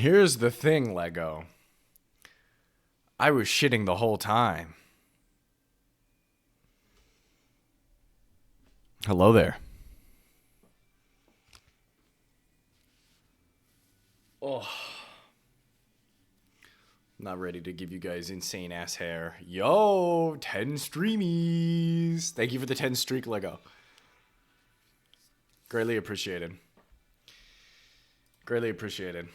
Here's the thing, Lego. I was shitting the whole time. Hello there. Oh. Not ready to give you guys insane ass hair. Yo, 10 streamies. Thank you for the 10 streak, Lego. Greatly appreciated. Greatly appreciated.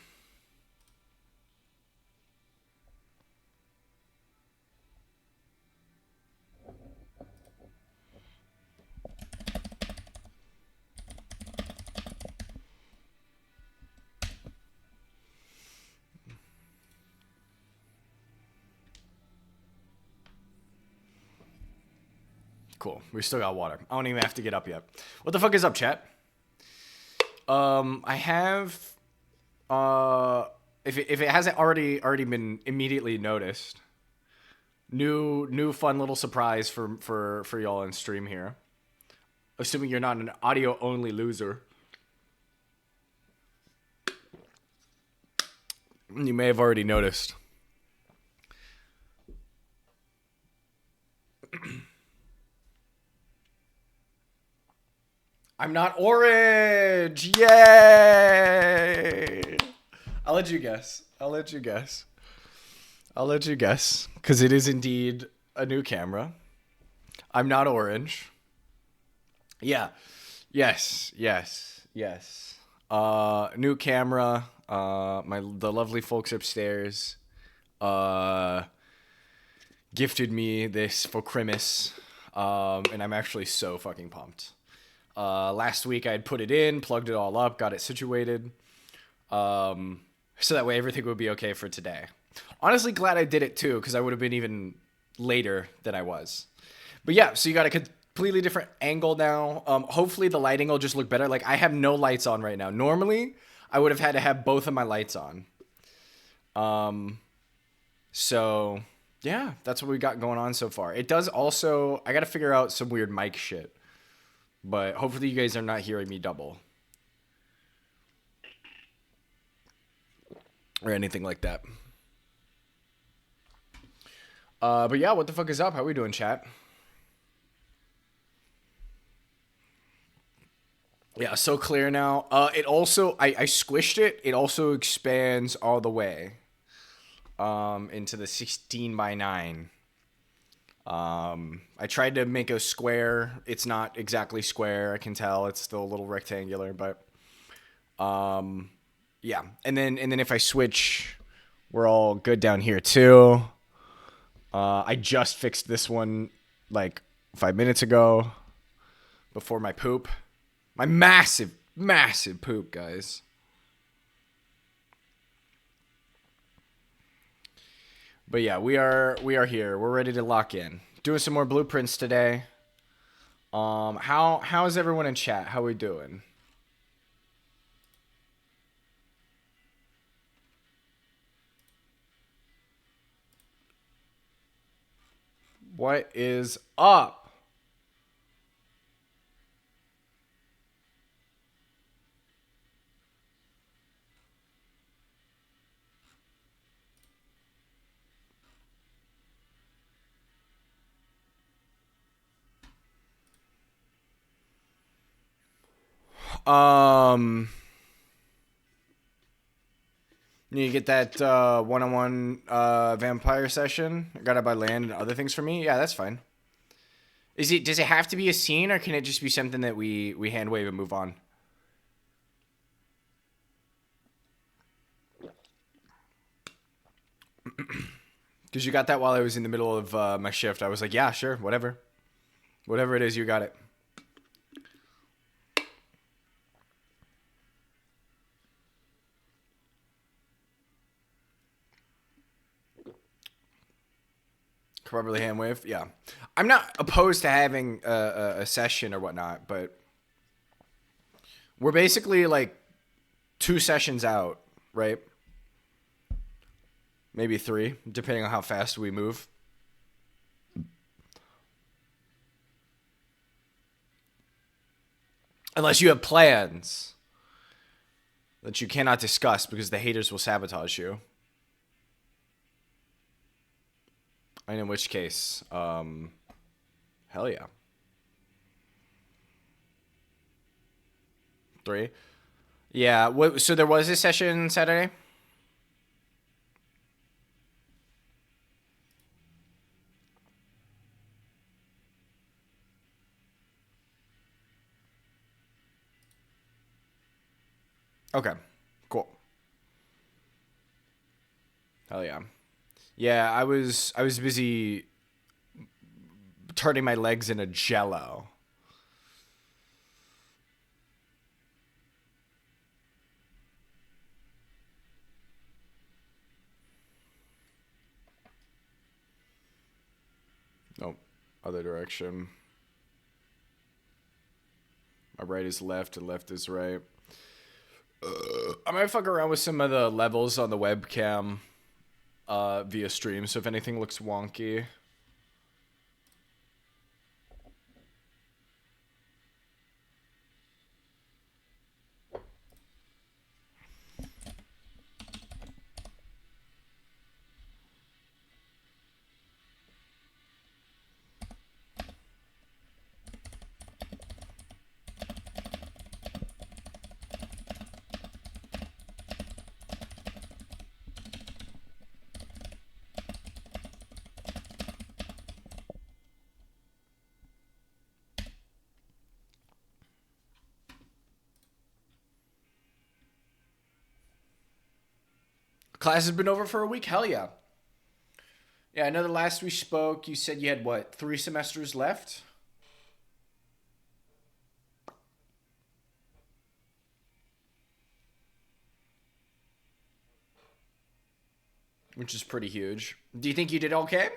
Cool. We still got water. I don't even have to get up yet. What the fuck is up, chat? I have if it hasn't already been immediately noticed, new fun little surprise for y'all in stream here. Assuming you're not an audio only loser. You may have already noticed. I'm not orange! Yay! I'll let you guess. Because it is indeed a new camera. I'm not orange. Yeah. Yes. New camera. The lovely folks upstairs gifted me this for Christmas. And I'm actually so fucking pumped. Last week I had put it in, plugged it all up, got it situated. So that way everything would be okay for today. Honestly, glad I did it too, because I would have been even later than I was. But yeah, so you got a completely different angle now. Hopefully the lighting will just look better. Like, I have no lights on right now. Normally, I would have had to have both of my lights on. So yeah, that's what we got going on so far. It does also, I got to figure out some weird mic shit. But hopefully you guys are not hearing me double. Or anything like that. But yeah, what the fuck is up? How we doing, chat? Yeah, so clear now. It also, I squished it. It also expands all the way into the 16:9. I tried to make a square. It's not exactly square. I can tell it's still a little rectangular, but yeah. And then if I switch, we're all good down here too. I just fixed this one like 5 minutes ago before my poop. My massive poop, guys. But yeah, we are here. We're ready to lock in. Doing some more blueprints today. How is everyone in chat? How we doing? What is up? Need to get that one-on-one vampire session. I got it by land and other things for me. Yeah, that's fine. Does it have to be a scene, or can it just be something that we hand wave and move on? Because you got that while I was in the middle of my shift. I was like, yeah, sure, whatever. Whatever it is, you got it. Probably hand wave, yeah. I'm not opposed to having a session or whatnot, but we're basically like 2 sessions out, right? Maybe 3, depending on how fast we move. Unless you have plans. that you cannot discuss because the haters will sabotage you. And in which case, hell yeah. 3. Yeah. What? So there was a session Saturday. Okay. Cool. Hell yeah. Yeah, I was busy turning my legs into jello. Nope. Other direction. My right is left and left is right. I might fuck around with some of the levels on the webcam via stream, so if anything looks wonky. Class has been over for a week? Hell yeah. Yeah, I know the last we spoke, you said you had, what, 3 semesters left? Which is pretty huge. Do you think you did okay?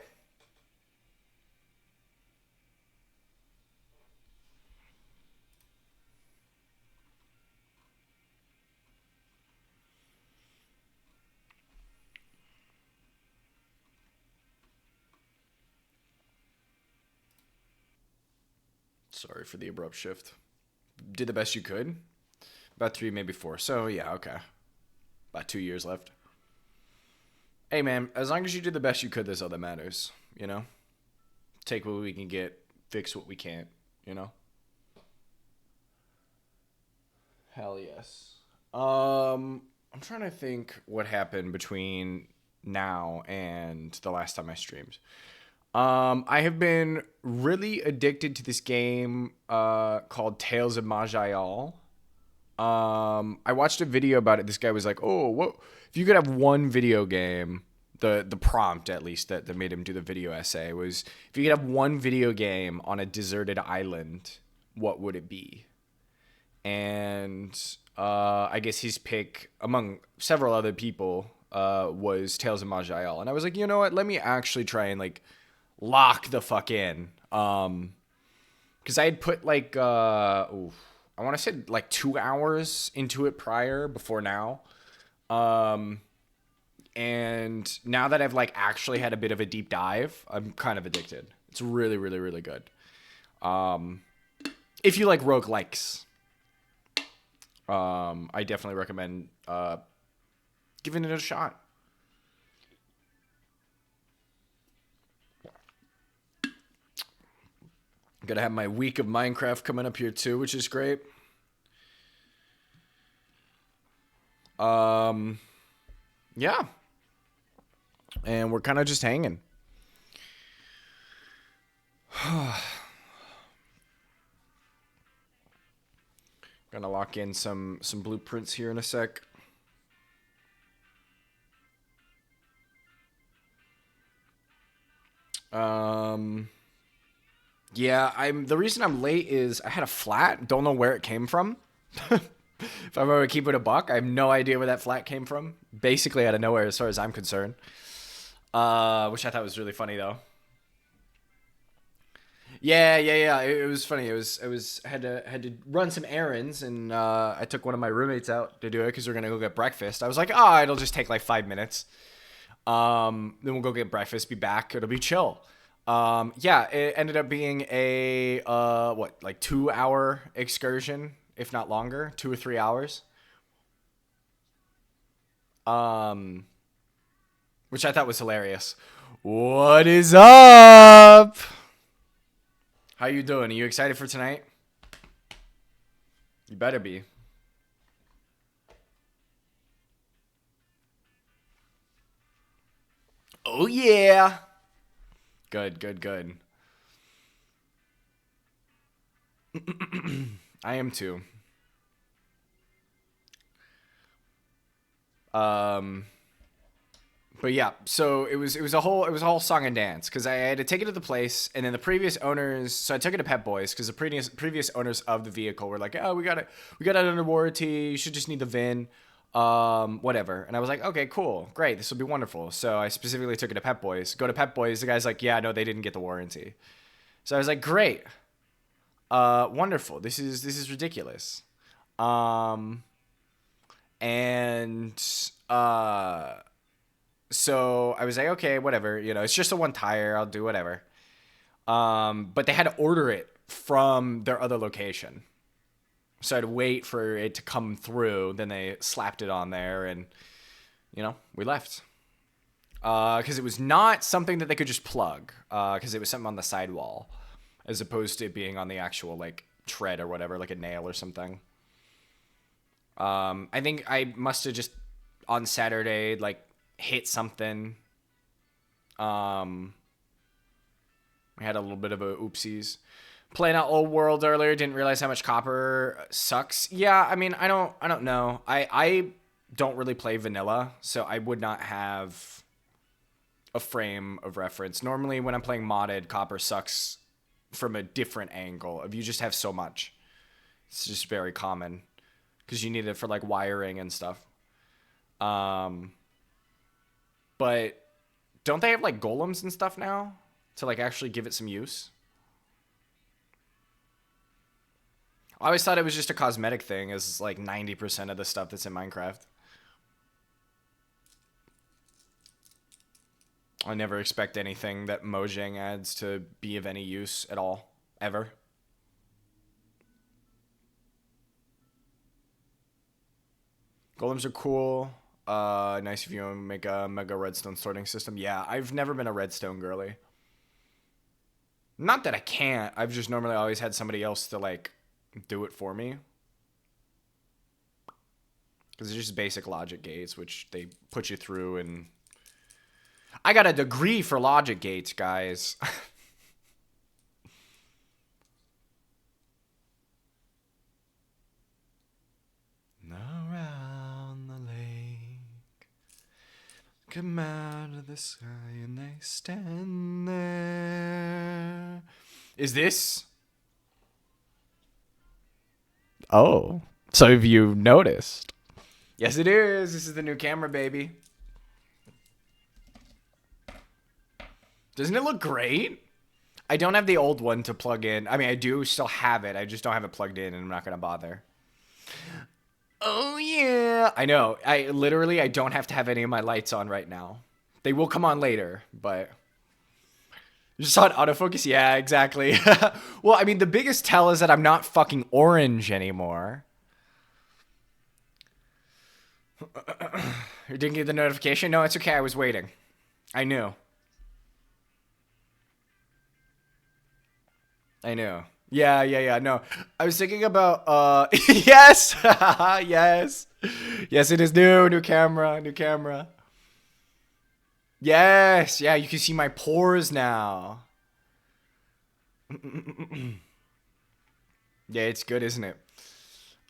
Sorry for the abrupt shift. Did the best you could? About 3, maybe 4. So, yeah, okay. About 2 years left. Hey, man, as long as you did the best you could, that's all that matters, you know? Take what we can get, fix what we can't, you know? Hell yes. I'm trying to think what happened between now and the last time I streamed. I have been really addicted to this game called Tales of Majayal. I watched a video about it. This guy was like, "Oh, what if you could have one video game?" The prompt, at least, that made him do the video essay was, if you could have one video game on a deserted island, what would it be? And I guess his pick, among several other people, was Tales of Majayal. And I was like, you know what? Let me actually try and like lock the fuck in. Because I had put like I want to say like 2 hours into it prior before now. And now that I've like actually had a bit of a deep dive, I'm kind of addicted. It's really, really, really good. If you like roguelikes, I definitely recommend giving it a shot. I'm gonna have my week of Minecraft coming up here too, which is great. Yeah. And we're kind of just hanging. Gonna lock in some blueprints here in a sec. Yeah, the reason I'm late is I had a flat. Don't know where it came from. If I'm gonna keep it a buck, I have no idea where that flat came from. Basically out of nowhere, as far as I'm concerned. Which I thought was really funny though. Yeah. It was funny. It was had to run some errands, and I took one of my roommates out to do it because we're gonna go get breakfast. I was like, it'll just take like 5 minutes. Then we'll go get breakfast, be back. It'll be chill. Yeah, it ended up being a like 2 hour excursion, if not longer, 2 or 3 hours. Which I thought was hilarious. What is up? How you doing? Are you excited for tonight? You better be. Oh yeah. Good, good, good. I am too. But yeah, so it was a whole song and dance because I had to take it to the place, and then the previous owners. So I took it to Pep Boys because the previous owners of the vehicle were like, "Oh, we got it under warranty. You should just need the VIN, whatever." And I was like, "Okay, cool, great, this will be wonderful." So I specifically took it to Pep Boys. Go to Pep Boys. The guy's like, "Yeah, no, they didn't get the warranty." So I was like, "Great, wonderful. This is ridiculous." And so I was like, okay, whatever, it's just a one tire, I'll do whatever. But they had to order it from their other location. So I had to wait for it to come through. Then they slapped it on there and, we left. Because it was not something that they could just plug. Because it was something on the sidewall. As opposed to it being on the actual, like, tread or whatever, like a nail or something. I think I must have just, on Saturday, like, hit something. We had a little bit of a oopsies. Playing out Old World earlier, didn't realize how much copper sucks. Yeah, I mean, I don't know. I don't really play vanilla, so I would not have a frame of reference. Normally, when I'm playing modded, copper sucks from a different angle. If you just have so much, it's just very common because you need it for like wiring and stuff. But don't they have like golems and stuff now to like actually give it some use? I always thought it was just a cosmetic thing, as like 90% of the stuff that's in Minecraft. I never expect anything that Mojang adds to be of any use at all, ever. Golems are cool. Nice if you make a mega redstone sorting system. Yeah, I've never been a redstone girly. Not that I can't. I've just normally always had somebody else to like do it for me. Because it's just basic logic gates, which they put you through, and I got a degree for logic gates, guys. Around the lake, come out of the sky and they stand there. Is this? Oh, so have you noticed? Yes, it is. This is the new camera, baby. Doesn't it look great? I don't have the old one to plug in. I mean, I do still have it. I just don't have it plugged in, and I'm not going to bother. Oh, yeah. I know. I don't have to have any of my lights on right now. They will come on later, but... You just saw it autofocus? Yeah, exactly. Well, I mean, the biggest tell is that I'm not fucking orange anymore. You didn't get the notification? No, it's okay. I was waiting. I knew. Yeah. No, I was thinking about, yes! Yes. Yes, it is new. New camera. Yes. Yeah, you can see my pores now. Yeah, it's good, isn't it?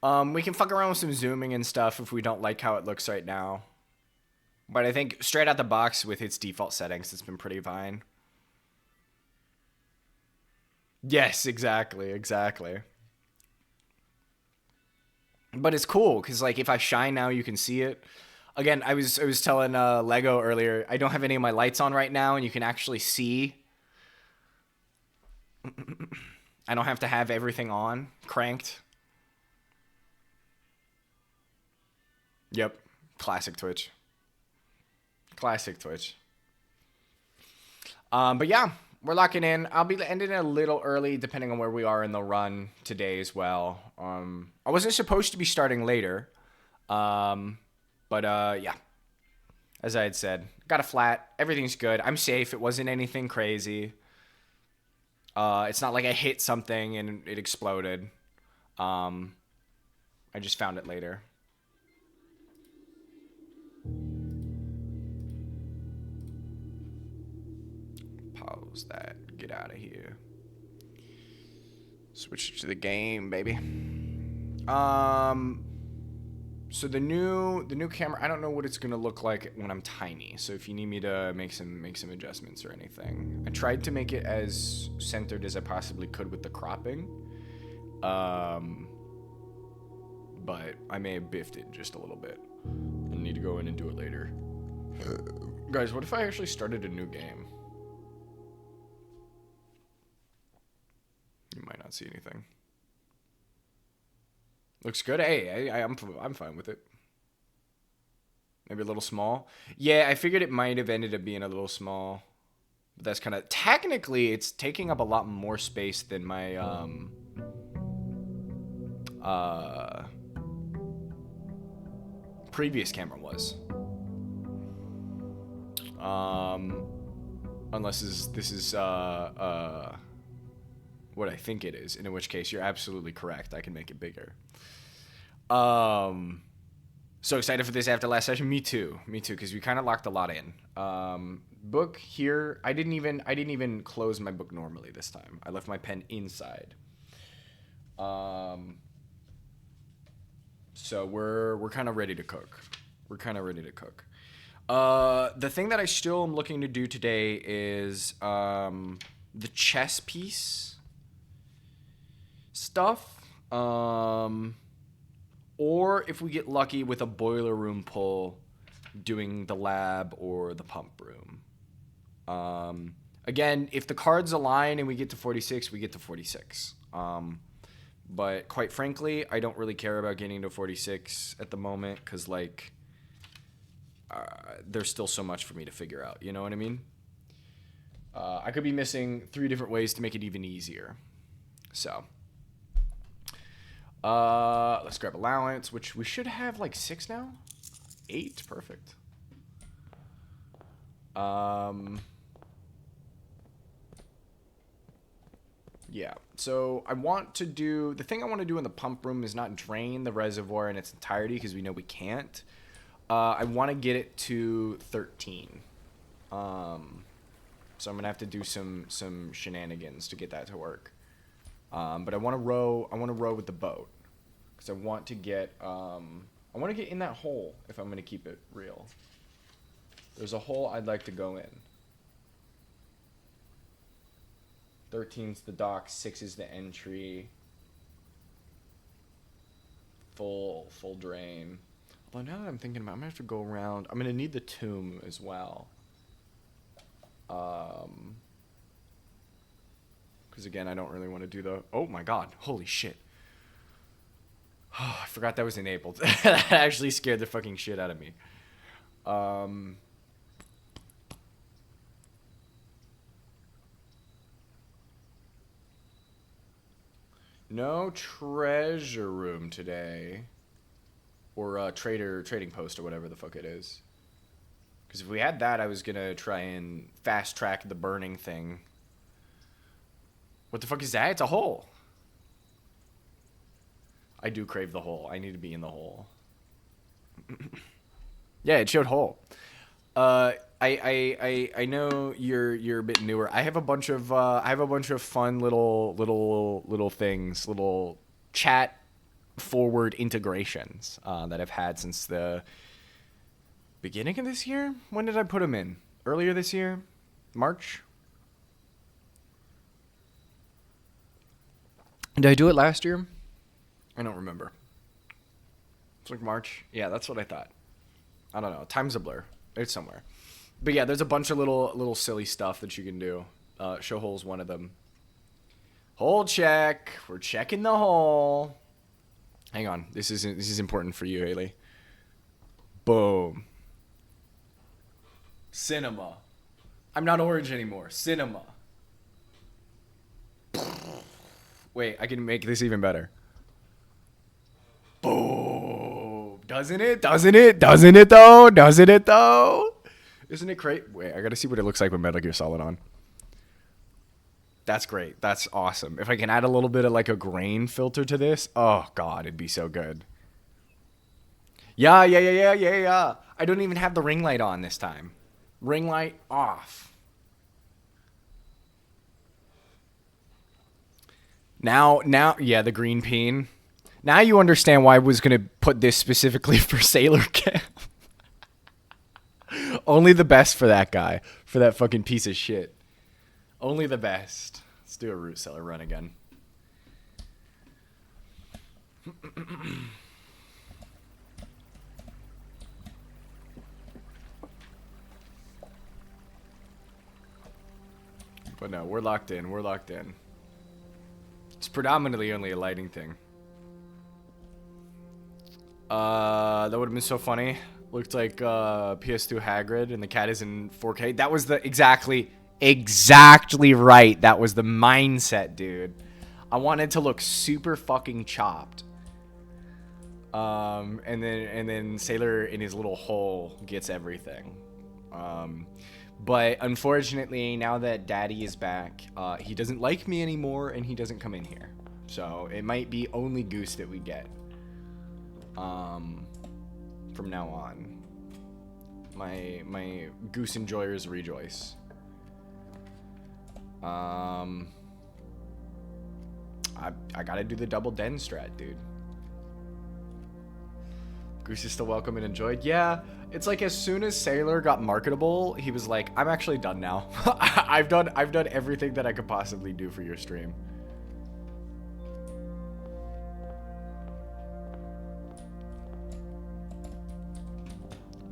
We can fuck around with some zooming and stuff if we don't like how it looks right now. But I think straight out the box with its default settings, it's been pretty fine. Yes, exactly. But it's cool because like if I shine now, you can see it. Again, I was telling Lego earlier, I don't have any of my lights on right now, and you can actually see. I don't have to have everything on cranked. Yep, classic Twitch. But yeah, we're locking in. I'll be ending it a little early depending on where we are in the run today as well. I wasn't supposed to be starting later. But yeah. as I had said. Got a flat. Everything's good. I'm safe. It wasn't anything crazy. It's not like I hit something and it exploded. I just found it later. Pause that. Get out of here. Switch to the game, baby. So the new camera, I don't know what it's gonna look like when I'm tiny. So if you need me to make some adjustments or anything, I tried to make it as centered as I possibly could with the cropping. But I may have biffed it just a little bit. I need to go in and do it later. Guys, what if I actually started a new game? You might not see anything. Looks good. Hey, I'm fine with it. Maybe a little small. Yeah, I figured it might have ended up being a little small. But that's kind of... Technically, it's taking up a lot more space than my... previous camera was. Unless this is what I think it is, in which case you're absolutely correct. I can make it bigger. So excited for this after last session. Me too, because we kind of locked a lot in. Book here, I didn't even close my book normally this time. I left my pen inside. So we're kind of ready to cook. The thing that I still am looking to do today is the chess piece stuff. Or if we get lucky with a boiler room pull, doing the lab or the pump room. Again, if the cards align and we get to 46, we get to 46. But quite frankly, I don't really care about getting to 46 at the moment because, like, there's still so much for me to figure out. You know what I mean? I could be missing 3 different ways to make it even easier. So, let's grab allowance, which we should have like 6 now. 8, perfect. Yeah, so I want to do, the thing I want to do in the pump room is not drain the reservoir in its entirety because we know we can't. I want to get it to 13. So I'm going to have to do some shenanigans to get that to work. But I want to row with the boat because I want to get in that hole if I'm going to keep it real. There's a hole I'd like to go in. 13's the dock, 6 is the entry. Full drain. Although now that I'm thinking about it, I'm going to have to go around. I'm going to need the tomb as well. Because again, I don't really want to do the... Oh my god, holy shit. Oh, I forgot that was enabled. That actually scared the fucking shit out of me. No treasure room today. Or trading post or whatever the fuck it is. Because if we had that, I was going to try and fast track the burning thing. What the fuck is that? It's a hole. I do crave the hole. I need to be in the hole. Yeah, it showed hole. I know you're a bit newer. I have a bunch of fun little things, little chat forward integrations that I've had since the beginning of this year. When did I put them in? Earlier this year? March? Did I do it last year? I don't remember. It's like March. Yeah, that's what I thought. I don't know. Time's a blur. It's somewhere. But yeah, there's a bunch of little silly stuff that you can do. Show hole's one of them. Hole check. We're checking the hole. Hang on. This is important for you, Haley. Boom. Cinema. I'm not orange anymore. Cinema. Wait, I can make this even better. Boom. Doesn't it? Doesn't it? Doesn't it though? Doesn't it though? Isn't it great? Wait, I gotta see what it looks like with Metal Gear Solid on. That's great. That's awesome. If I can add a little bit of like a grain filter to this, oh god, it'd be so good. Yeah. I don't even have the ring light on this time. Ring light off. Now, yeah, the green peen. Now you understand why I was gonna put this specifically for Sailor Cam. Only the best for that guy, for that fucking piece of shit. Only the best. Let's do a root cellar run again. But no, we're locked in. We're locked in. It's predominantly only a lighting thing. That would have been so funny. Looked like PS2 Hagrid, and the cat is in 4K. That was the exactly right. That was the mindset, dude. I wanted to look super fucking chopped. And then Sailor in his little hole gets everything. But unfortunately, now that Daddy is back, he doesn't like me anymore, and he doesn't come in here. So it might be only Goose that we get. From now on. My Goose enjoyers rejoice. I gotta do the double den strat, dude. Goose is still welcome and enjoyed. Yeah, it's like as soon as Sailor got marketable, he was like, I'm actually done now. I've done everything that I could possibly do for your stream.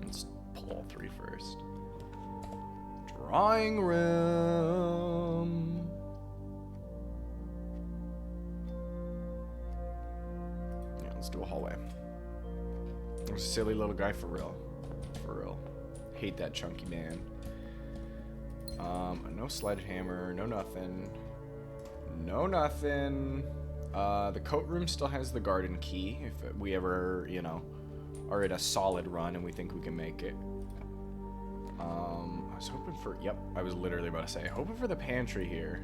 Let's pull all three first. Drawing room. Yeah, let's do a hallway. Silly little guy for real. For real. Hate that chunky man. No sledgehammer, no nothing. No nothing. The coat room still has the garden key if we ever, you know, are at a solid run and we think we can make it. I was hoping for, yep, I was literally about to say, hoping for the pantry here.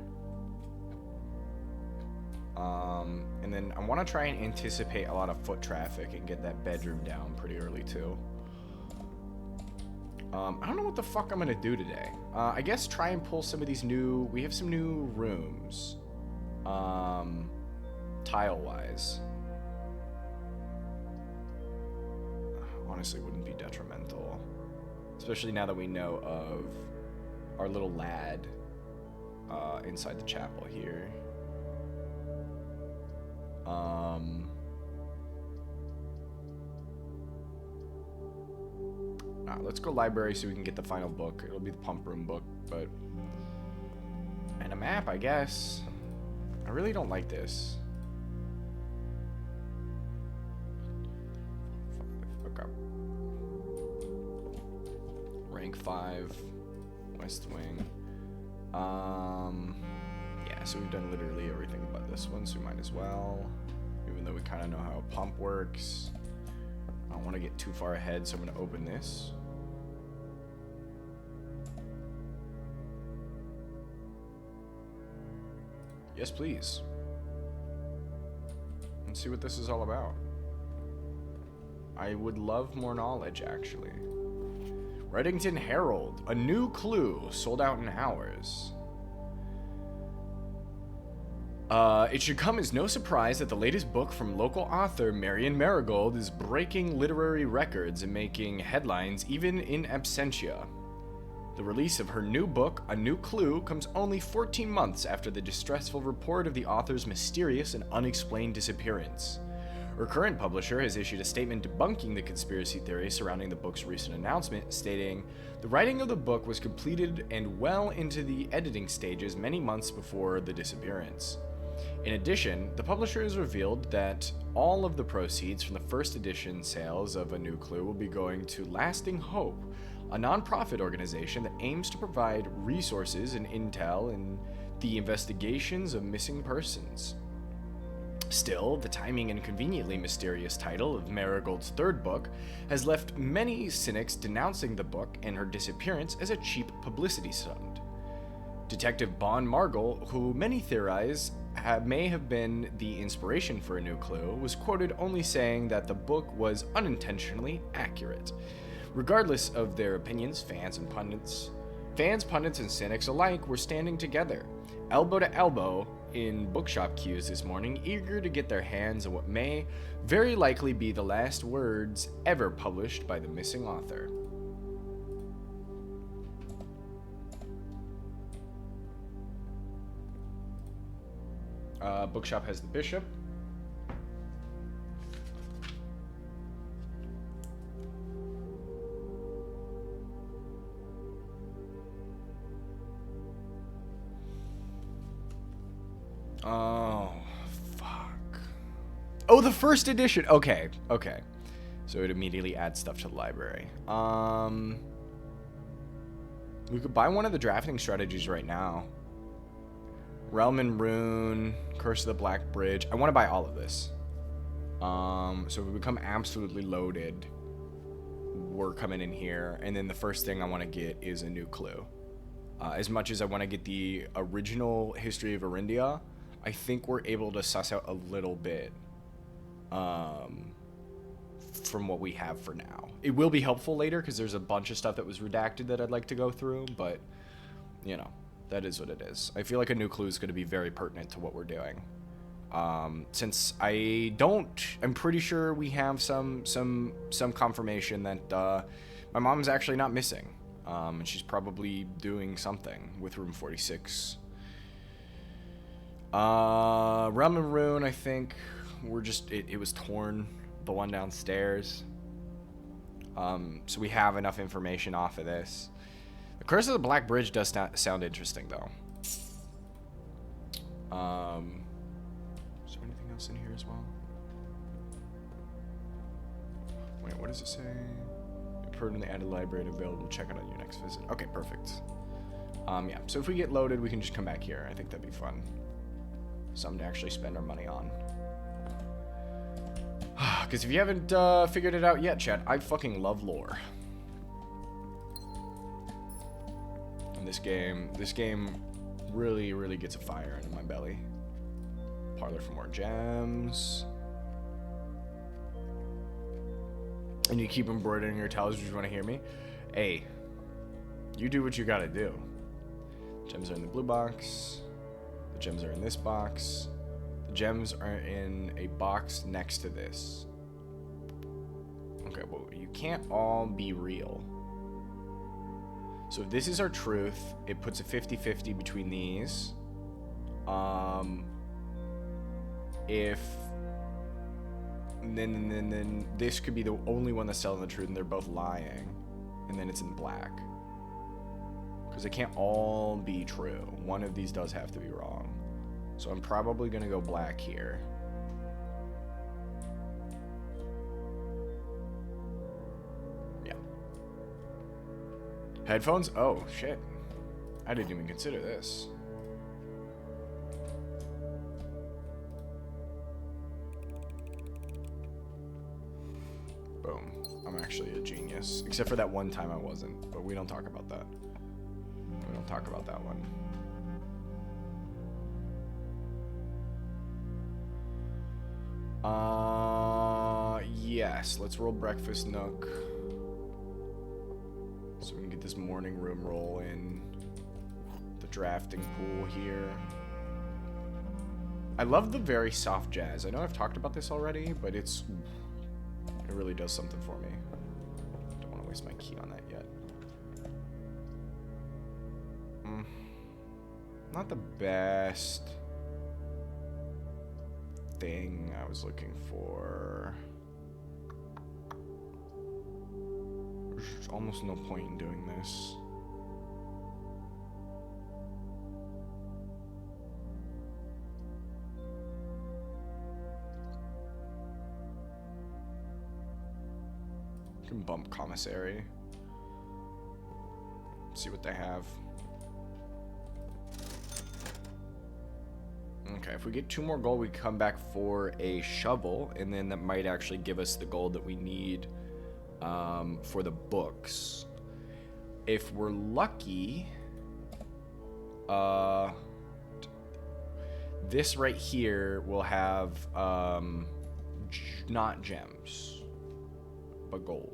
And then I want to try and anticipate a lot of foot traffic and get that bedroom down pretty early too. I don't know what the fuck I'm gonna do today. I guess try and pull some of these new, we have some new rooms, tile-wise. Honestly, wouldn't be detrimental. Especially now that we know of our little lad, inside the chapel here. Let's go library so we can get the final book. It'll be the pump room book, but... And a map, I guess. I really don't like this. Okay. Rank 5. West Wing. Yeah, so we've done literally everything but this one, so we might as well. Even though we kind of know how a pump works. I don't want to get too far ahead, so I'm going to open this. Yes, please. Let's see what this is all about. I would love more knowledge, actually. Reddington Herald. A new clue. Sold out in hours. It should come as no surprise that the latest book from local author Marion Marigold is breaking literary records and making headlines even in absentia. The release of her new book, A New Clue, comes only 14 months after the distressful report of the author's mysterious and unexplained disappearance. Her current publisher has issued a statement debunking the conspiracy theory surrounding the book's recent announcement, stating, "The writing of the book was completed and well into the editing stages many months before the disappearance." In addition, the publisher has revealed that all of the proceeds from the first edition sales of A New Clue will be going to Lasting Hope, a non-profit organization that aims to provide resources and intel in the investigations of missing persons. Still, the timing and conveniently mysterious title of Marigold's third book has left many cynics denouncing the book and her disappearance as a cheap publicity stunt. Detective Bon Margol, who many theorize may have been the inspiration for A New Clue, was quoted only saying that the book was unintentionally accurate. Regardless of their opinions, fans, pundits, and cynics alike were standing together, elbow to elbow, in bookshop queues this morning, eager to get their hands on what may very likely be the last words ever published by the missing author. Bookshop has the bishop. Oh, fuck. Oh, the first edition. Okay. So it immediately adds stuff to the library. We could buy one of the drafting strategies right now. Realm and Rune, Curse of the Black Bridge. I want to buy all of this. So we become absolutely loaded. We're coming in here, and then the first thing I want to get is A New Clue. As much as I want to get the original History of Arindia, I think we're able to suss out a little bit from what we have for now. It will be helpful later because there's a bunch of stuff that was redacted that I'd like to go through, but, you know, that is what it is. I feel like A New Clue is going to be very pertinent to what we're doing. Since I'm pretty sure we have some confirmation that my mom's actually not missing. And she's probably doing something with Room 46. Realm and Rune, I think we're just, it was torn, the one downstairs. So we have enough information off of this. The Curse of the Black Bridge does not sound interesting, though. Is there anything else in here as well? Wait, what does it say? Permanently added library and available. Check it on your next visit. Okay, perfect. Yeah, so if we get loaded, we can just come back here. I think that'd be fun. Something to actually spend our money on. Because if you haven't figured it out yet, chat, I fucking love lore. And this game really, really gets a fire in my belly. Parlor for more gems. And you keep embroidering your towels because you want to hear me? Hey, you do what you gotta do. Gems are in the blue box. The gems are in this box. The gems are in a box next to this. Okay, well, you can't all be real. So if this is our truth, it puts a 50-50 between these. If... Then this could be the only one that's telling the truth and they're both lying. And then it's in black. Because they can't all be true. One of these does have to be wrong. So I'm probably going to go black here. Yeah. Headphones? Oh, shit. I didn't even consider this. Boom. I'm actually a genius. Except for that one time I wasn't. But we don't talk about that. We don't talk about that one. Yes. Let's roll Breakfast Nook. So we can get this morning room roll in. The drafting pool here. I love the very soft jazz. I know I've talked about this already, but it really does something for me. Don't want to waste my key on that yet. Not the best thing I was looking for. There's almost no point in doing this. Can bump commissary. See what they have. Okay, if we get 2 more gold, we come back for a shovel, and then that might actually give us the gold that we need for the books. If we're lucky, this right here will have not gems, but gold.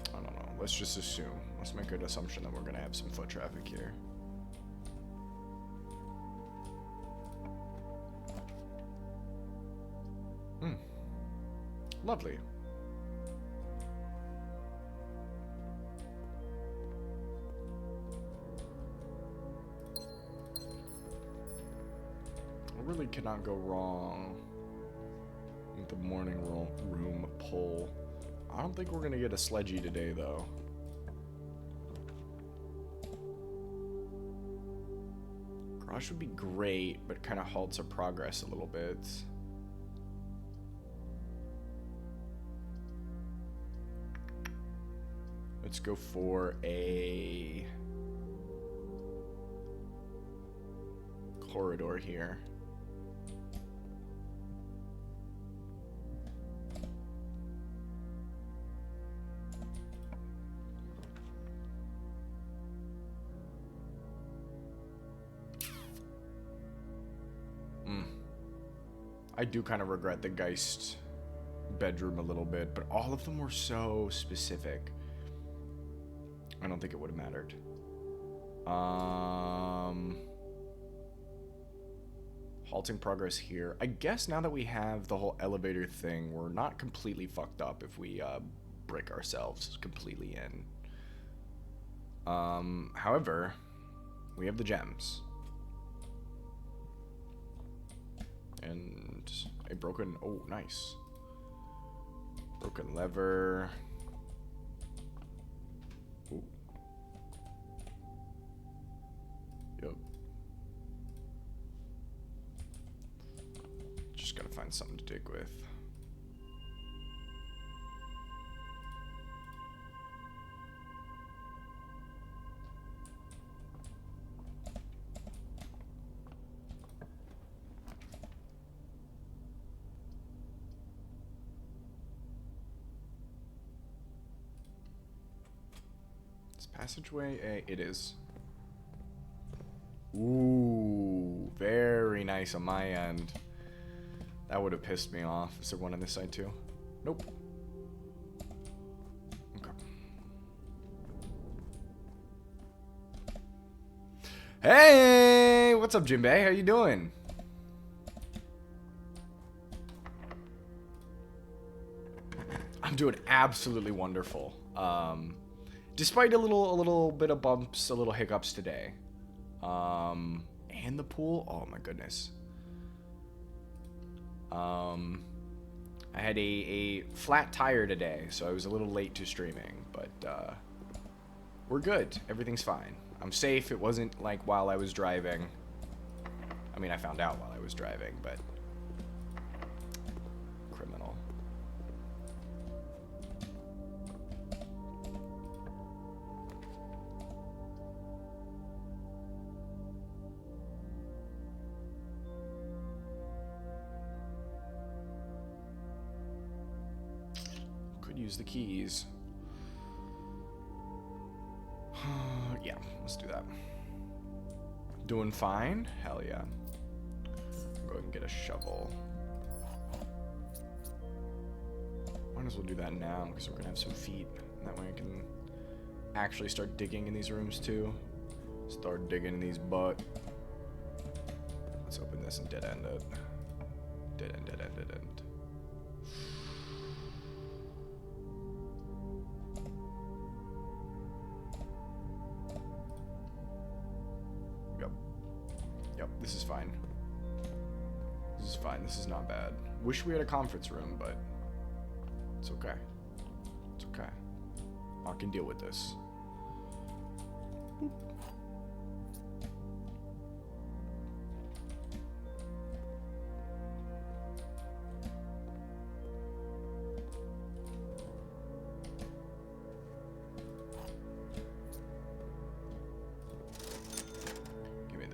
I don't know. Let's just assume. Let's make an assumption that we're going to have some foot traffic here. Lovely. I really cannot go wrong with the morning room pull. I don't think we're gonna get a sledgy today, though. Garage would be great, but kind of halts our progress a little bit. Let's go for a corridor here. I do kind of regret the Geist bedroom a little bit, but all of them were so specific. I don't think it would have mattered. Halting progress here. I guess now that we have the whole elevator thing, we're not completely fucked up if we break ourselves completely in. However, we have the gems. And a broken... Oh, nice. Broken lever. Ooh. Yep. Just gotta find something to dig with. Passageway A, it is. Ooh, very nice on my end. That would have pissed me off. Is there one on this side too? Nope. Okay. Hey, what's up, Jinbei? How you doing? I'm doing absolutely wonderful. Despite a little bit of bumps, a little hiccups today. And the pool, oh my goodness. I had a flat tire today, so I was a little late to streaming, but we're good. Everything's fine. I'm safe. It wasn't like while I was driving. I mean, I found out while I was driving, but criminal. Use the keys. Yeah, let's do that. Doing fine? Hell yeah. Go ahead and get a shovel. Might as well do that now because we're gonna have some feet. And that way I can actually start digging in these rooms too. Start digging in these butt. Let's open this and dead end it. Dead end, dead end, dead end. This is fine. This is fine. This is not bad. Wish we had a conference room, but it's okay. It's okay. I can deal with this. Boop.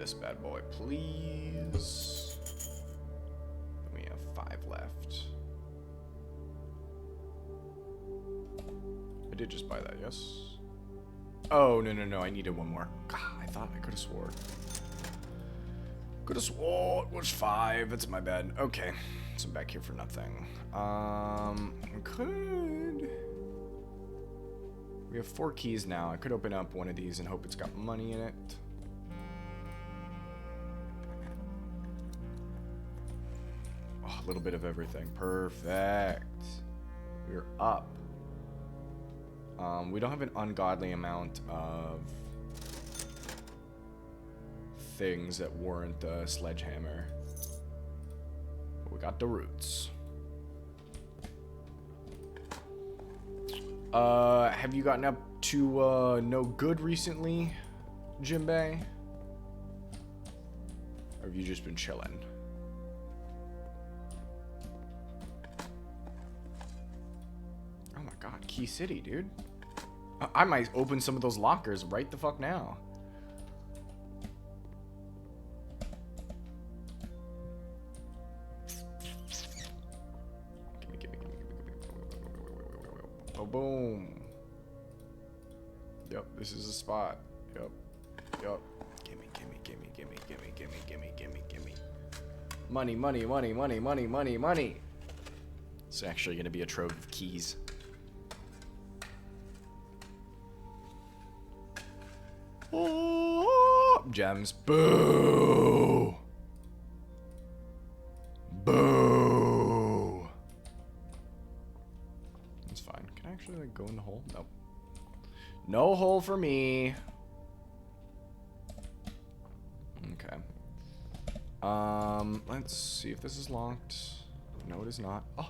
this bad boy, please. We have 5 left. I did just buy that, yes? Oh, no, I needed one more. God, I thought I could have swore. Could have swore it was 5. That's my bad. Okay, so I'm back here for nothing. We have 4 keys now. I could open up one of these and hope it's got money in it. Oh, a little bit of everything. Perfect. We're up. We don't have an ungodly amount of things that warrant a sledgehammer. But we got the roots. Have you gotten up to no good recently, Jimbei? Or have you just been chilling? Oh my god, Key City, dude. I might open some of those lockers right the fuck now. Gimme. Oh, boom. Yep, this is a spot. Yep. Gimme. Money. It's actually gonna be a trove of keys. Oh, gems. Boo. That's fine. Can I actually like go in the hole? Nope. No hole for me. Okay. Let's see if this is locked. No, it is not. Oh.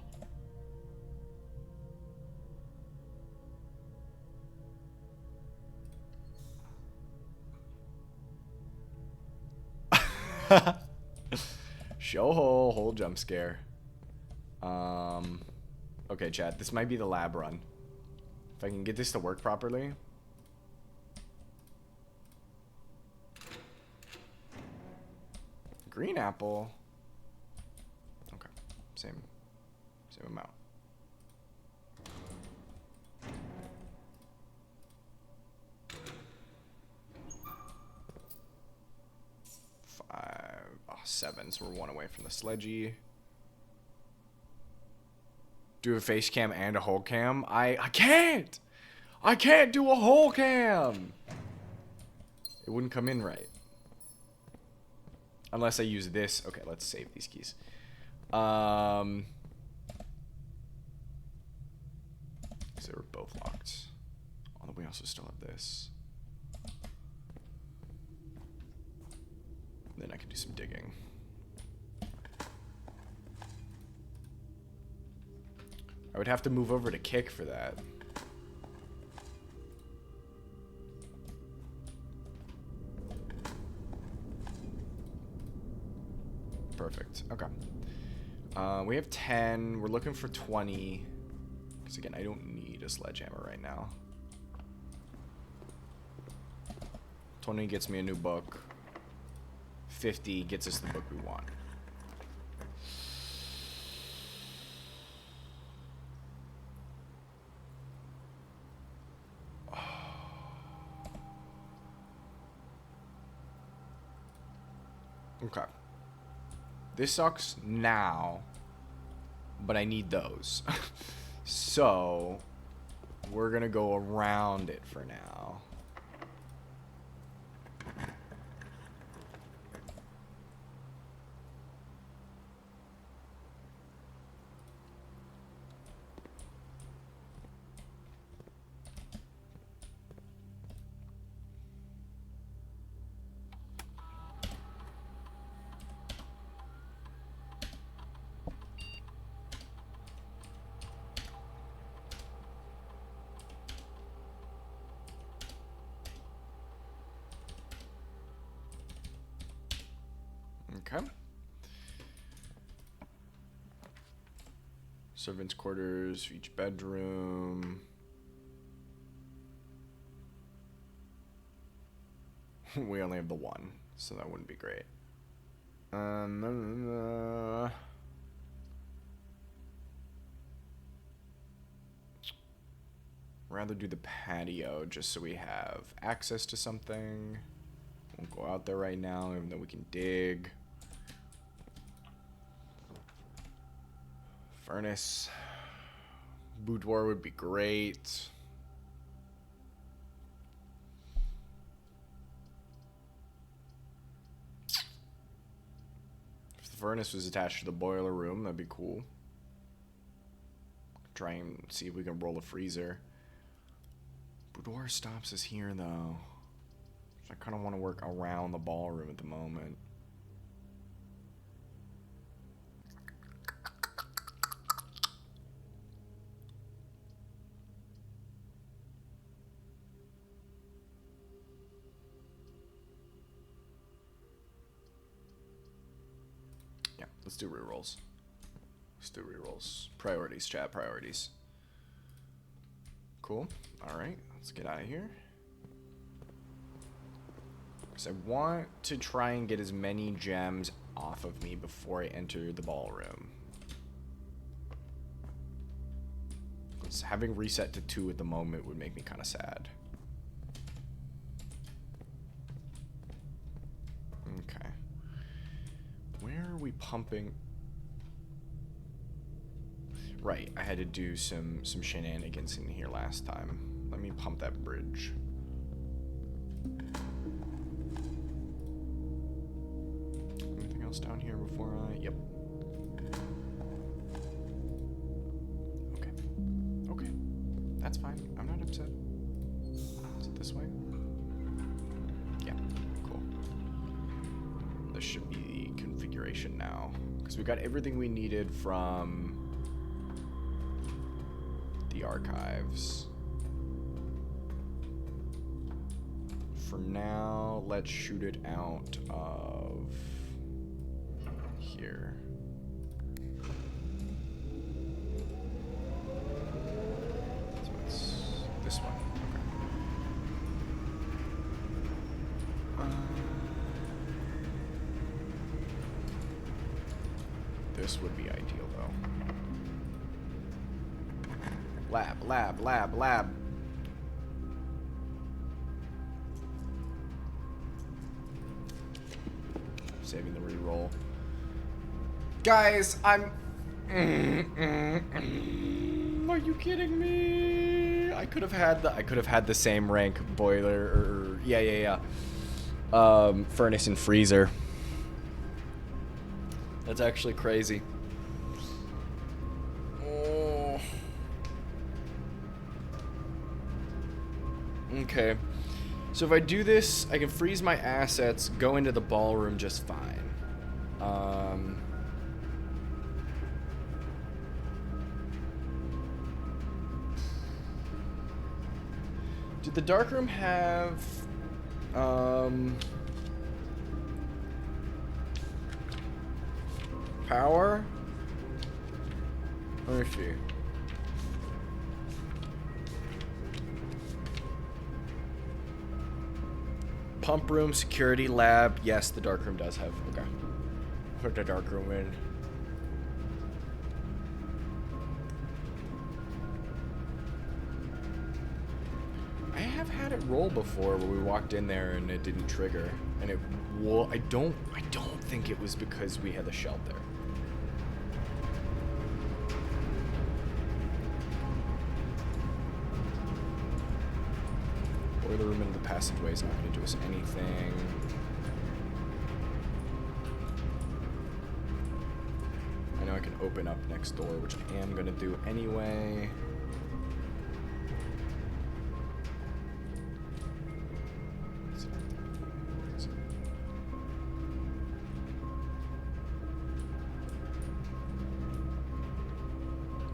Show hole jump scare. Okay, chat. This might be the lab run. If I can get this to work properly. Green apple. Okay, same amount. Seven, so we're 1 away from the sledgy. Do a face cam and a hole cam. I can't do a hole cam. It wouldn't come in right. Unless I use this. Okay, let's save these keys. So they were both locked. Although we also still have this. Then I can do some digging. I would have to move over to kick for that. Perfect. Okay. We have 10. We're looking for 20. Because again, I don't need a sledgehammer right now. 20 gets me a new book. 50 gets us the book we want. Okay. This sucks now, but I need those. So, we're gonna go around it for now. Okay. Servants' quarters for each bedroom. We only have the one, so that wouldn't be great. Rather do the patio just so we have access to something. Won't go out there right now, even though we can dig. Furnace. Boudoir would be great. If the furnace was attached to the boiler room, that'd be cool. Try and see if we can roll a freezer. Boudoir stops us here, though. So I kind of want to work around the ballroom at the moment. Yeah, let's do rerolls. Let's do rerolls. Priorities, chat, priorities. Cool. Alright, let's get out of here. Because I want to try and get as many gems off of me before I enter the ballroom. Because having reset to 2 at the moment would make me kind of sad. Okay. Where are we pumping? Right, I had to do some shenanigans in here last time. Let me pump that bridge. Anything else down here before I... Yep. Okay. Okay. That's fine. I'm not upset. Is it this way? Yeah. Cool. This should be the configuration now. Because we got everything we needed from... the archives. For now, let's shoot it out of here. So it's this one. Okay. This would be ideal, though. Lab. Saving the reroll. Guys, I'm... Are you kidding me? I could have had the same rank boiler or yeah. Furnace and freezer. That's actually crazy. Okay, so if I do this, I can freeze my assets, go into the ballroom just fine. Did the darkroom have power? Let me see. Pump room, security lab. Yes, the dark room does have. Okay. Put the dark room in. I have had it roll before where we walked in there and it didn't trigger. And it I don't think it was because we had the shelf there. Boiler room into the passageway is not going to do us anything. I know I can open up next door, which I am going to do anyway.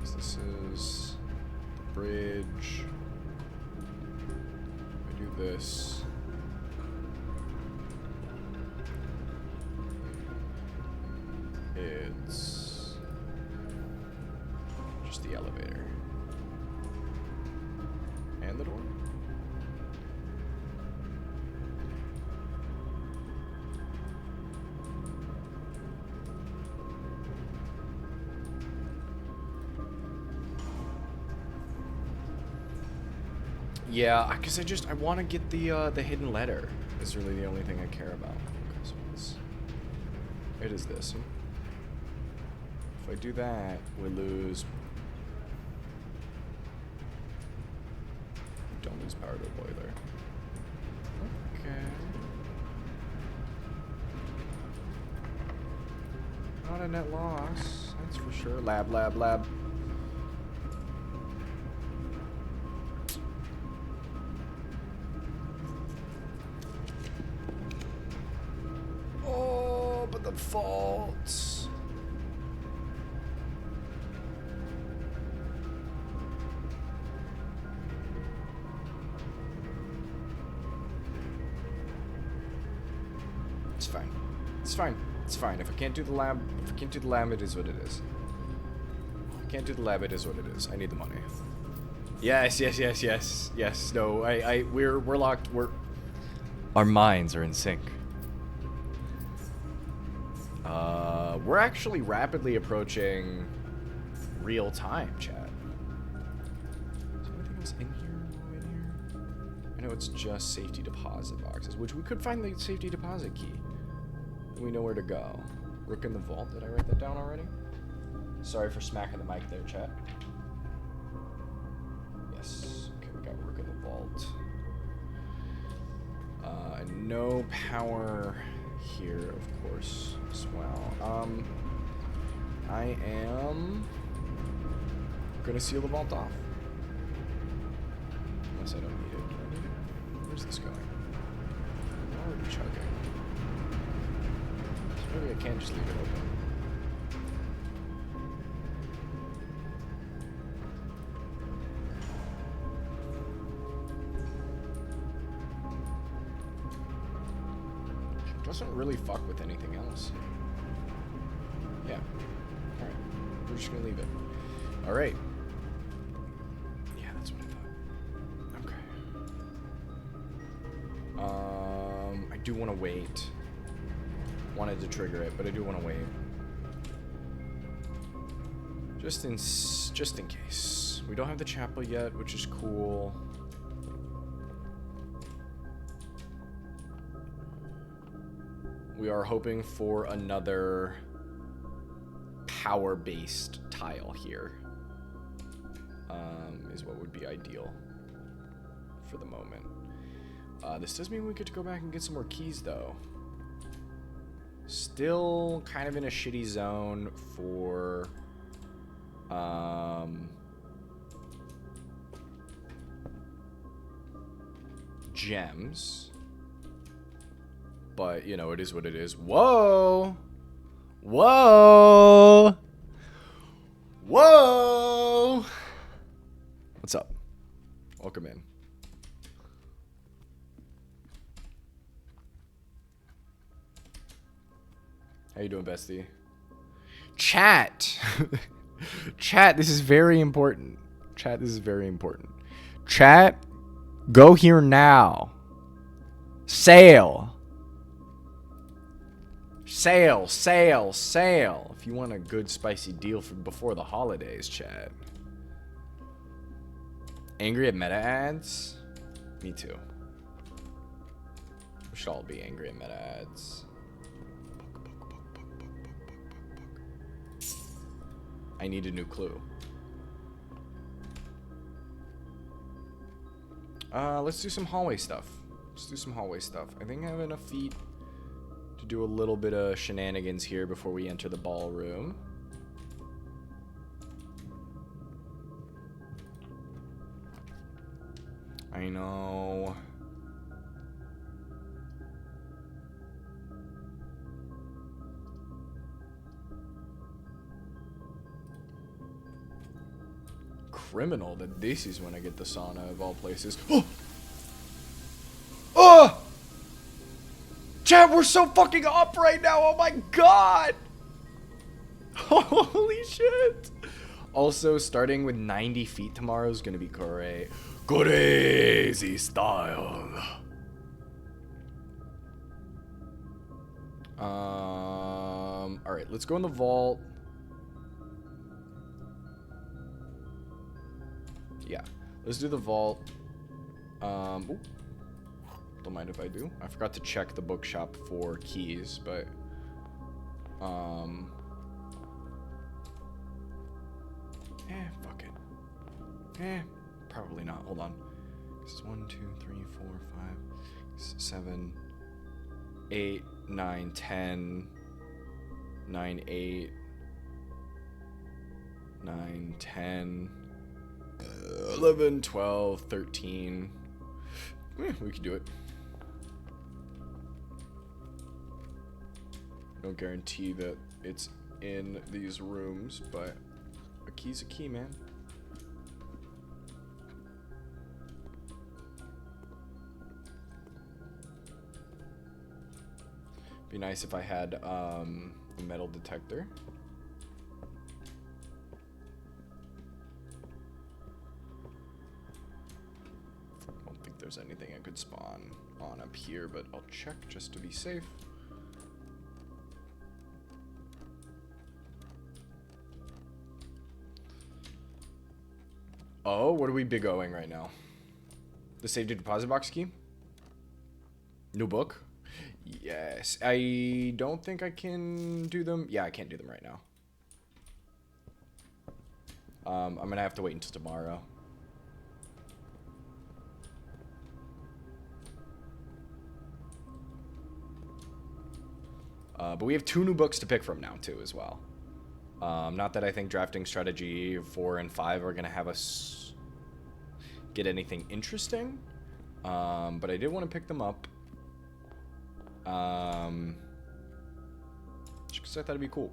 This is the bridge. This. It's just the elevator. And the door. Yeah, because I want to get the hidden letter. Is really the only thing I care about. Okay, so it is this. If I do that, we lose. Don't lose power to a boiler. Okay. Not a net loss, that's for sure. Lab. Oh, but the faults. It's fine. It's fine. It's fine. If I can't do the lab, it is what it is. If I can't do the lab, it is what it is. I need the money. Yes. No, we're locked. Our minds are in sync. We're actually rapidly approaching real time, chat. Is there anything else in here? I know it's just safety deposit boxes, which we could find the safety deposit key. We know where to go. Rook in the vault. Did I write that down already? Sorry for smacking the mic there, chat. Yes. Okay, we got rook in the vault. No power here, of course, as well. I am gonna seal the vault off. Unless I don't need it. Do I need it? Where's this going? I'm already chugging. So maybe I can just leave it open. Doesn't really fuck with anything else. Yeah. Alright. We're just gonna leave it. Alright. Yeah, that's what I thought. Okay. I do want to wait. Wanted to trigger it, but I do want to wait. Just in case. We don't have the chapel yet, which is cool. We are hoping for another power-based tile here. Is what would be ideal for the moment. This does mean we get to go back and get some more keys, though. Still kind of in a shitty zone for gems. But, you know, it is what it is. Whoa! Whoa! Whoa! What's up? Welcome in. How you doing, bestie? Chat! Chat, this is very important. Chat, this is very important. Chat, go here now. Sale! Sale, sale, sale. If you want a good spicy deal for before the holidays, chat. Angry at meta ads? Me too. We should all be angry at meta ads. I need a new clue. Let's do some hallway stuff. Let's do some hallway stuff. I think I have enough feet to do a little bit of shenanigans here before we enter the ballroom. I know. Criminal that this is when I get the sauna of all places. Oh! Oh! Chat, we're so fucking up right now. Oh my god. Holy shit. Also, starting with 90 feet tomorrow is going to be great. Crazy style. Alright, let's go in the vault. Yeah, let's do the vault. Ooh. Don't mind if I do. I forgot to check the bookshop for keys, but fuck it. Probably not. Hold on. This is 1, 2, 3, 4, 5, 7, 8, 9, 10, 9, 8, 9, 10, 11, 12, 13. We can do it. No guarantee that it's in these rooms, but a key's a key, man. Be nice if I had a metal detector. I don't think there's anything I could spawn on up here, but I'll check just to be safe. Oh, what are we big-oing right now? The save to deposit box key? New book? Yes. I don't think I can do them. Yeah, I can't do them right now. I'm gonna have to wait until tomorrow. But we have 2 new books to pick from now, too, as well. Not that I think Drafting Strategy 4 and 5 are going to have us get anything interesting. But I did want to pick them up. Just because I thought it'd be cool.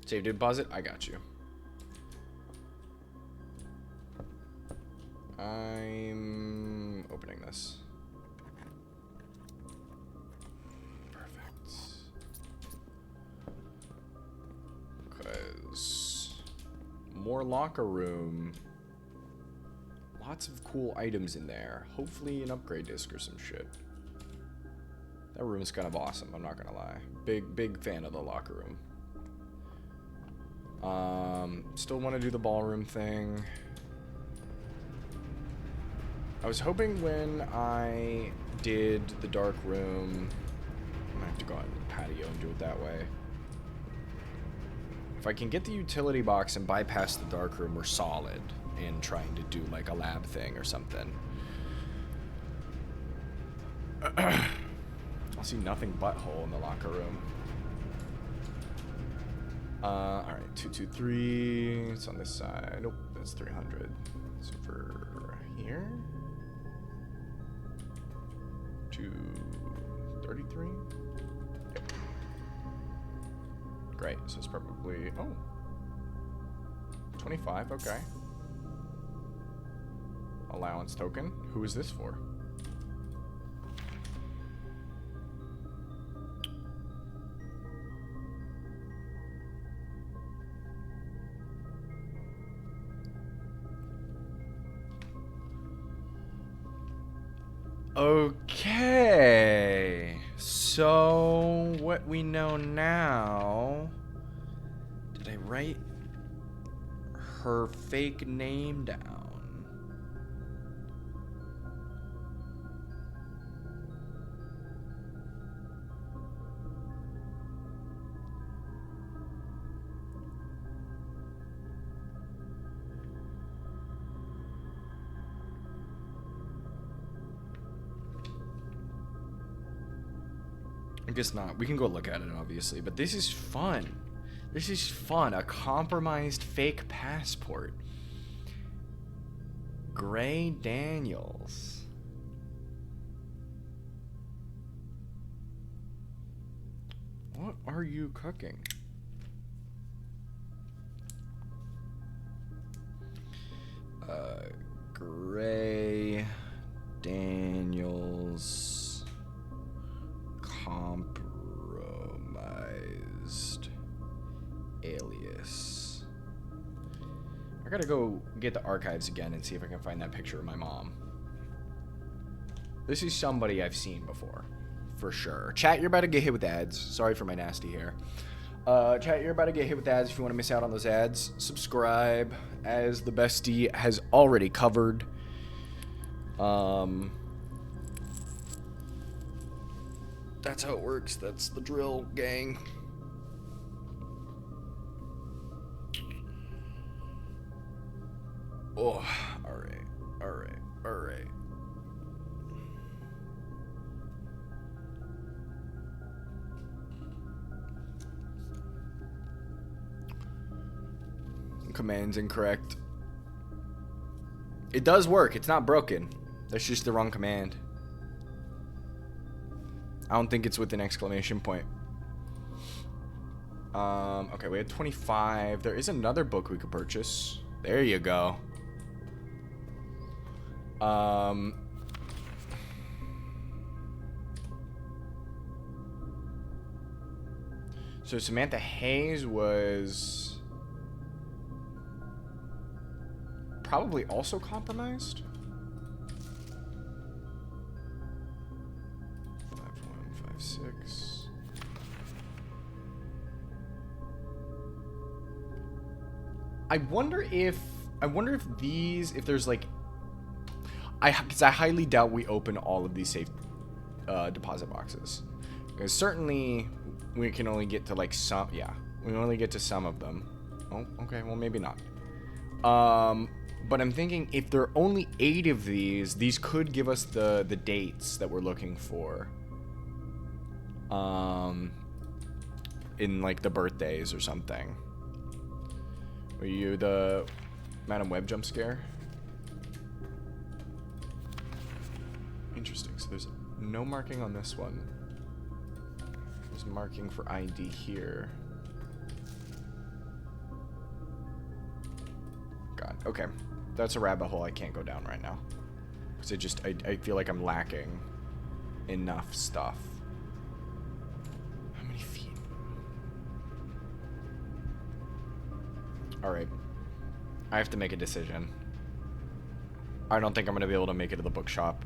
Save to deposit? I got you. I'm opening this. Perfect. Because more locker room. Lots of cool items in there. Hopefully an upgrade disc or some shit. That room is kind of awesome, I'm not gonna lie. Big fan of the locker room. Still want to do the ballroom thing. I was hoping when I did the dark room, I'm gonna have to go out in the patio and do it that way. If I can get the utility box and bypass the dark room, we're solid in trying to do like a lab thing or something. I see nothing but hole in the locker room. Alright, 223. It's on this side. Nope, that's 300. So for here. 233. Yep. Great. So it's probably 25. Okay. Allowance token. Who is this for? Okay, so what we know now, did I write her fake name down? I guess not. We can go look at it, obviously. But this is fun. This is fun. A compromised fake passport. Gray Daniels. What are you cooking? Gray Daniels compromised alias. I gotta go get the archives again and see if I can find that picture of my mom. This is somebody I've seen before, for sure. Chat, you're about to get hit with ads. Sorry for my nasty hair. Chat, you're about to get hit with ads. If you want to miss out on those ads, subscribe, as the bestie has already covered. That's how it works. That's the drill, gang. Oh, alright. Command's incorrect. It does work. It's not broken. That's just the wrong command. I don't think it's with an exclamation point. Okay, we had 25. There is another book we could purchase. There you go. So Samantha Hayes was probably also compromised. 5156. I wonder if these, if there's like, because I highly doubt we open all of these safe deposit boxes. Because certainly we can only get to like some, yeah, we only get to some of them. Oh, okay, well maybe not. But I'm thinking if there are only 8 of these could give us the dates that we're looking for. In like the birthdays or something. Were you the Madam Web jump scare? Interesting. So there's no marking on this one. There's marking for ID here. God. Okay. That's a rabbit hole I can't go down right now. Because I feel like I'm lacking enough stuff. How many feet? Alright. I have to make a decision. I don't think I'm going to be able to make it to the bookshop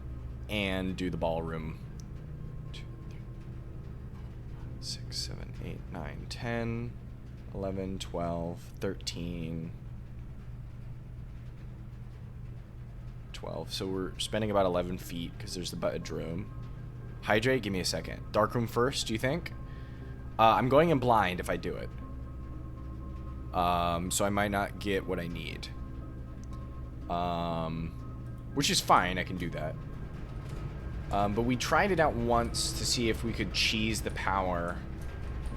and do the ballroom. 2, 3, 6, 7, 8, 9, 10, 11, 12, 13, 12. So we're spending about 11 feet because there's the bedroom. Hydrate, give me a second. Darkroom first, do you think? I'm going in blind if I do it. So I might not get what I need. Which is fine, I can do that. But we tried it out once to see if we could cheese the power,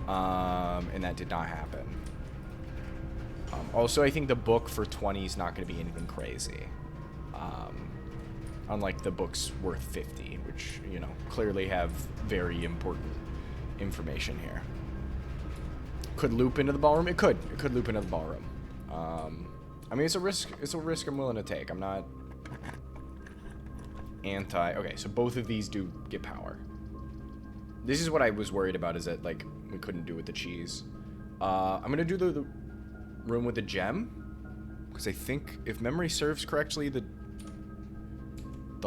and that did not happen. Also, I think the book for 20 is not going to be anything crazy. Unlike the books worth 50, which, you know, clearly have very important information here. Could loop into the ballroom? It could. It could loop into the ballroom. I mean, it's a risk I'm willing to take. I'm not anti... Okay, so both of these do get power. This is what I was worried about, is that, like, we couldn't do with the cheese. I'm going to do the room with the gem. Because I think, if memory serves correctly, the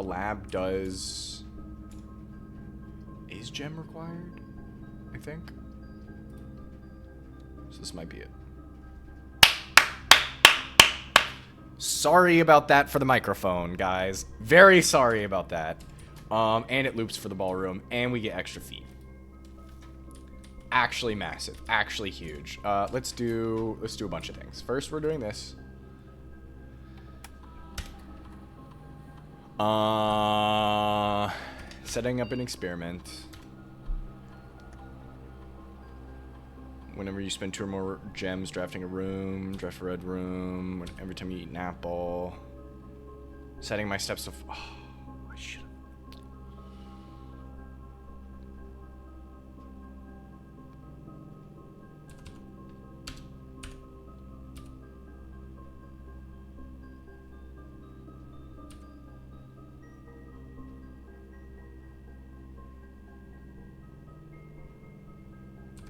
lab does... Is gem required? I think. So this might be it. Sorry about that for the microphone, guys. Very sorry about that. And it loops for the ballroom, and we get extra feet. Actually massive. Actually huge. Let's do a bunch of things. First, we're doing this. Setting up an experiment. Whenever you spend 2 or more gems drafting a room, draft a red room, every time you eat an apple. Setting my steps to... Oh, I should have...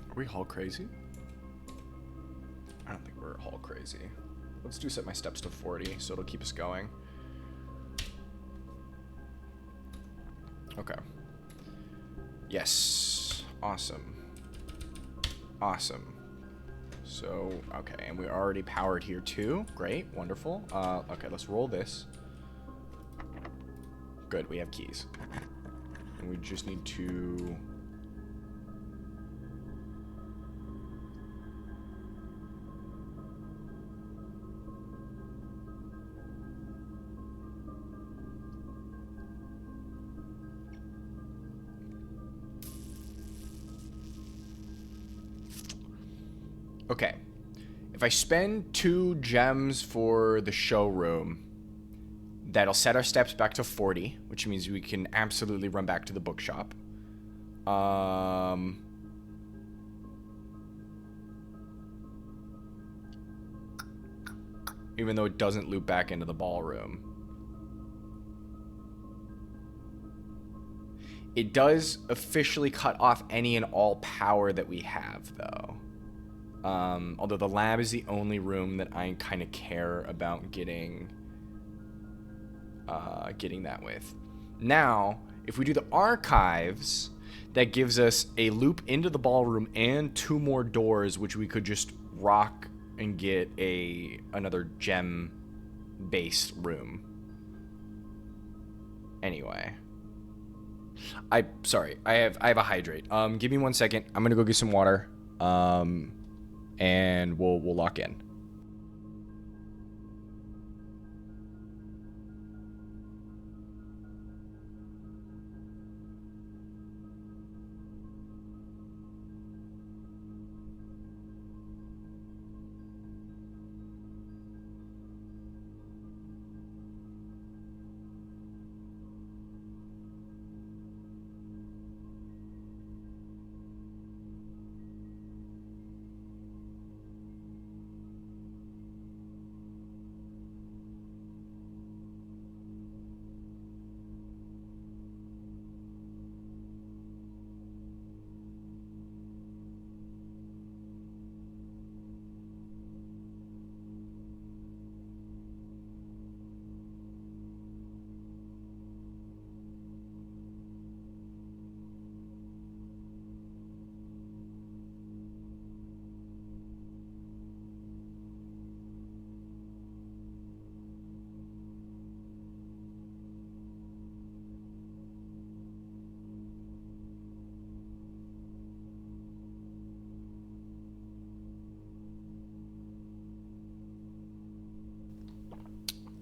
Are we hall crazy? I don't think we're hall crazy. Let's do set my steps to 40, so it'll keep us going. Okay. Yes. Awesome. Awesome. So, okay, and we're already powered here too. Great, wonderful. Okay, let's roll this. Good, we have keys. And we just need to... Okay. If I spend 2 gems for the showroom, that'll set our steps back to 40, which means we can absolutely run back to the bookshop. Even though it doesn't loop back into the ballroom. It does officially cut off any and all power that we have, though. Although the lab is the only room that I kind of care about getting that with. Now, if we do the archives, that gives us a loop into the ballroom and 2 more doors, which we could just rock and get another gem-based room. Anyway. Sorry, I have a hydrate. Give me 1 second. I'm gonna go get some water. And we'll lock in.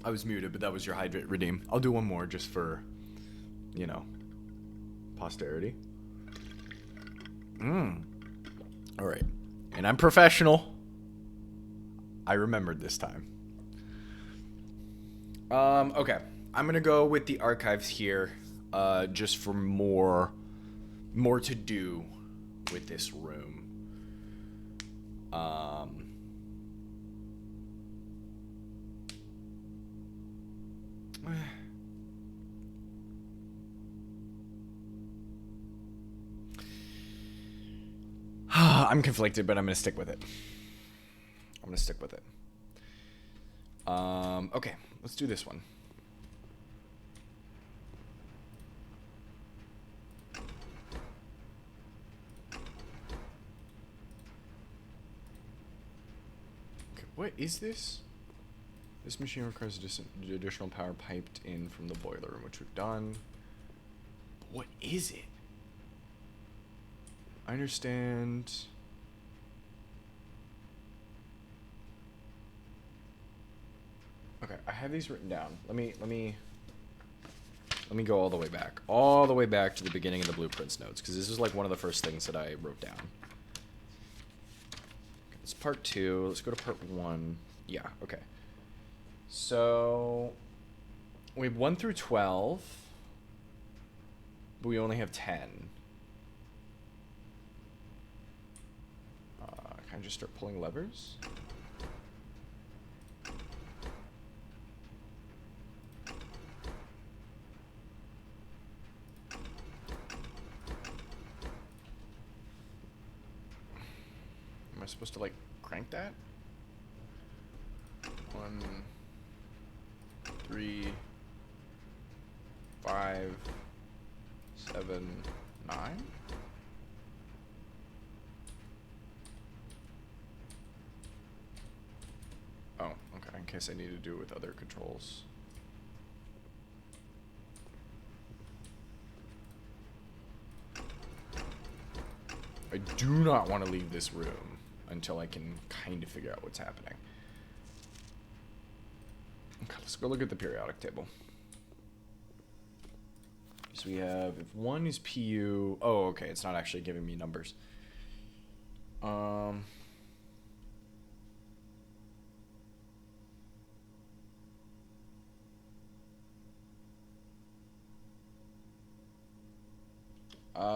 I was muted, but that was your hydrate redeem. I'll do one more just for, you know, posterity. All right. And I'm professional. I remembered this time. Okay. I'm going to go with the archives here, just for more to do with this room. I'm conflicted, but I'm going to stick with it. Okay, let's do this one. Okay, what is this? This machine requires additional power piped in from the boiler room, which we've done. What is it? I understand. Okay, I have these written down. Let me go all the way back to the beginning of the blueprints notes, because this is like one of the first things that I wrote down. Okay, it's part 2. Let's go to part 1. Yeah, okay. So we have 1 through 12, but we only have 10. Can I just start pulling levers? Am I supposed to, like, crank that? 1, 3, 5, 7, 9? Oh, okay, in case I need to do it with other controls. I do not want to leave this room until I can kind of figure out what's happening. Okay, let's go look at the periodic table. So we have, if one is PU, oh, okay, it's not actually giving me numbers.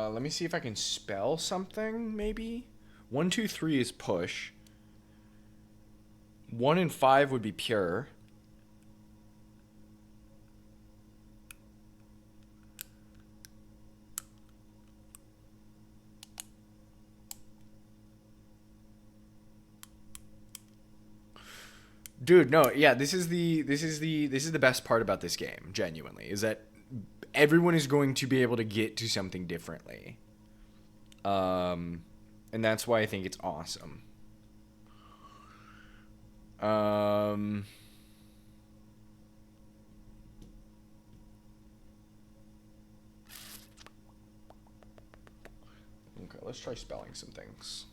Let me see if I can spell something, maybe. 1, 2, 3 is push. 1 and 5 would be pure. Dude, no, yeah, this is the best part about this game, genuinely, is that everyone is going to be able to get to something differently. And that's why I think it's awesome. Okay, let's try spelling some things.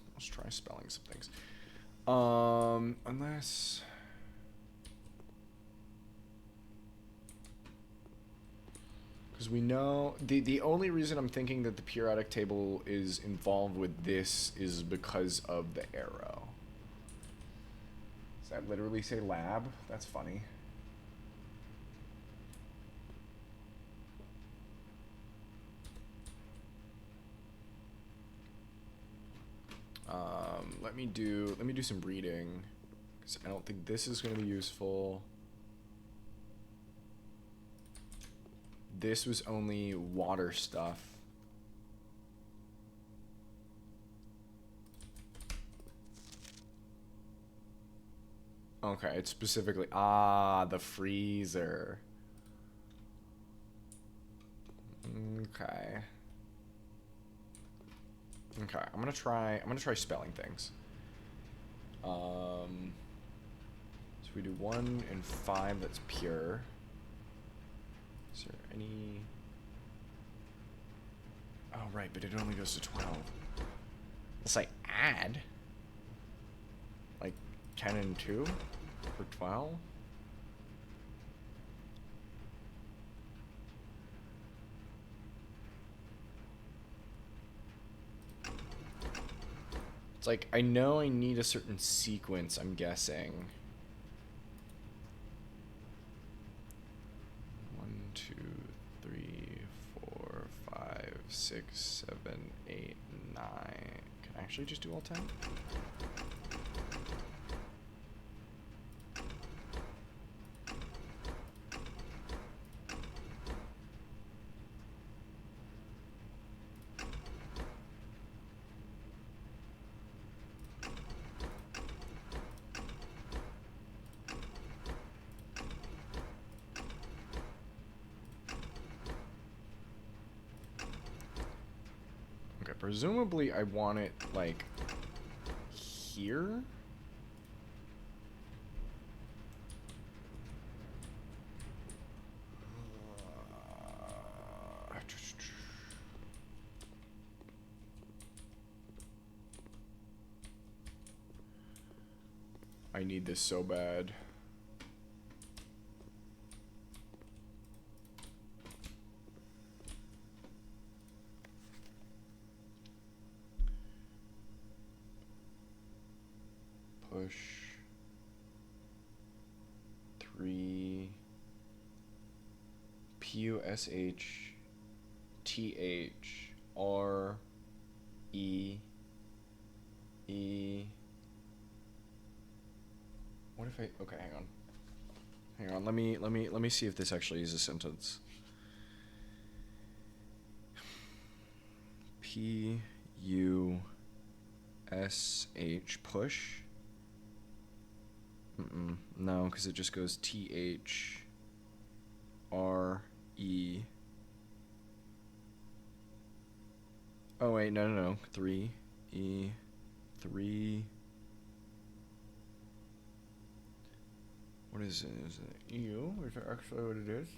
Unless... Because we know... The only reason I'm thinking that the periodic table is involved with this is because of the arrow. Does that literally say lab? That's funny. Let me do some reading, because I don't think this is going to be useful. This was only water stuff. Okay, it's specifically the freezer. Okay. Okay, I'm gonna try spelling things. So we do 1 and 5, that's pure. Is there any... Oh, right, but it only goes to 12. Let's like add. Like 10 and 2 for 12. It's like, I know I need a certain sequence, I'm guessing. 1, 2, 3, 4, 5, 6, 7, 8, 9. Can I actually just do all 10? Presumably, I want it, like, here? I need this so bad. Push 3 PUSH TH R E E. What if I... Okay, hang on. Let me see if this actually is a sentence. PUSH push. No, because it just goes TH R E. Oh wait, no. 3 E 3 What is it? Is it EU? Is that actually what it is?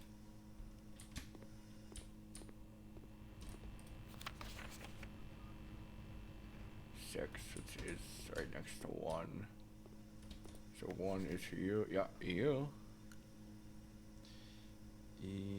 Six, which is right next to 1. So 1 is EU. Yeah, EU. EU.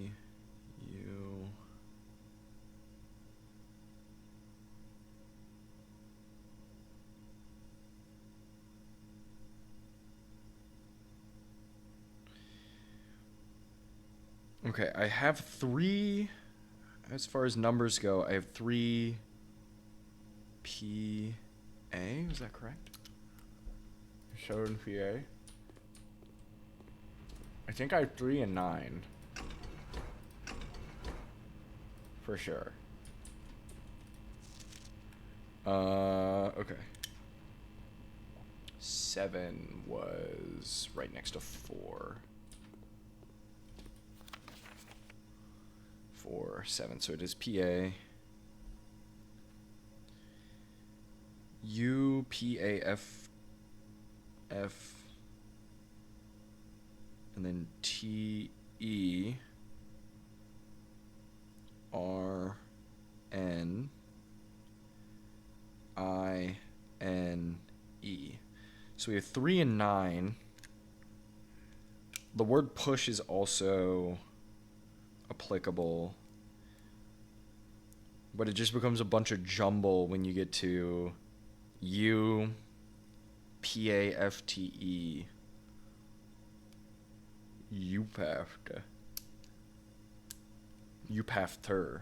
Okay, I have 3, as far as numbers go, I have 3 PA, is that correct? 7 PA. I think I have 3 and 9. For sure. Okay. 7 was right next to 4. 4, 7, so it is PA. U, P, A, F, F, and then T, E, R, N, I, N, E. So we have 3 and 9. The word push is also applicable, but it just becomes a bunch of jumble when you get to U, P, A, F, T, E. Upafter. Upafter.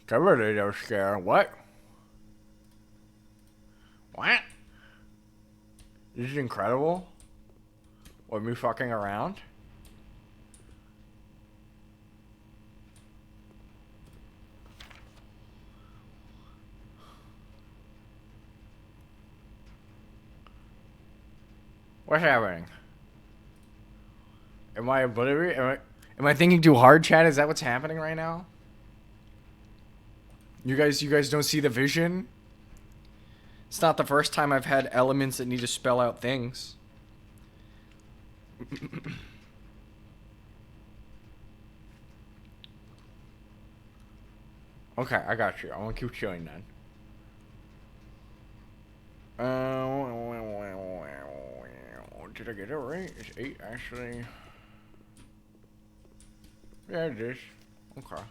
Covered it, scare. What? What? This is incredible. With me fucking around? What's happening? Am I oblivious? Am I thinking too hard, Chad? Is that what's happening right now? You guys don't see the vision? It's not the first time I've had elements that need to spell out things. Okay, I got you. I'm gonna keep chilling then. Did I get it right? It's 8 actually. Yeah, it is. Okay.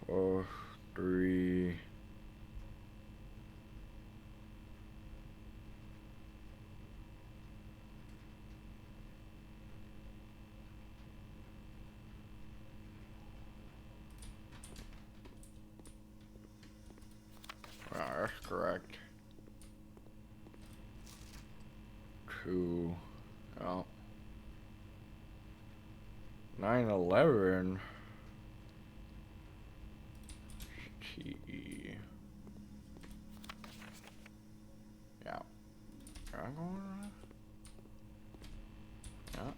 Four, 3. That's correct. 2. Oh. 9/11. T. Yeah. Am I going? Yeah.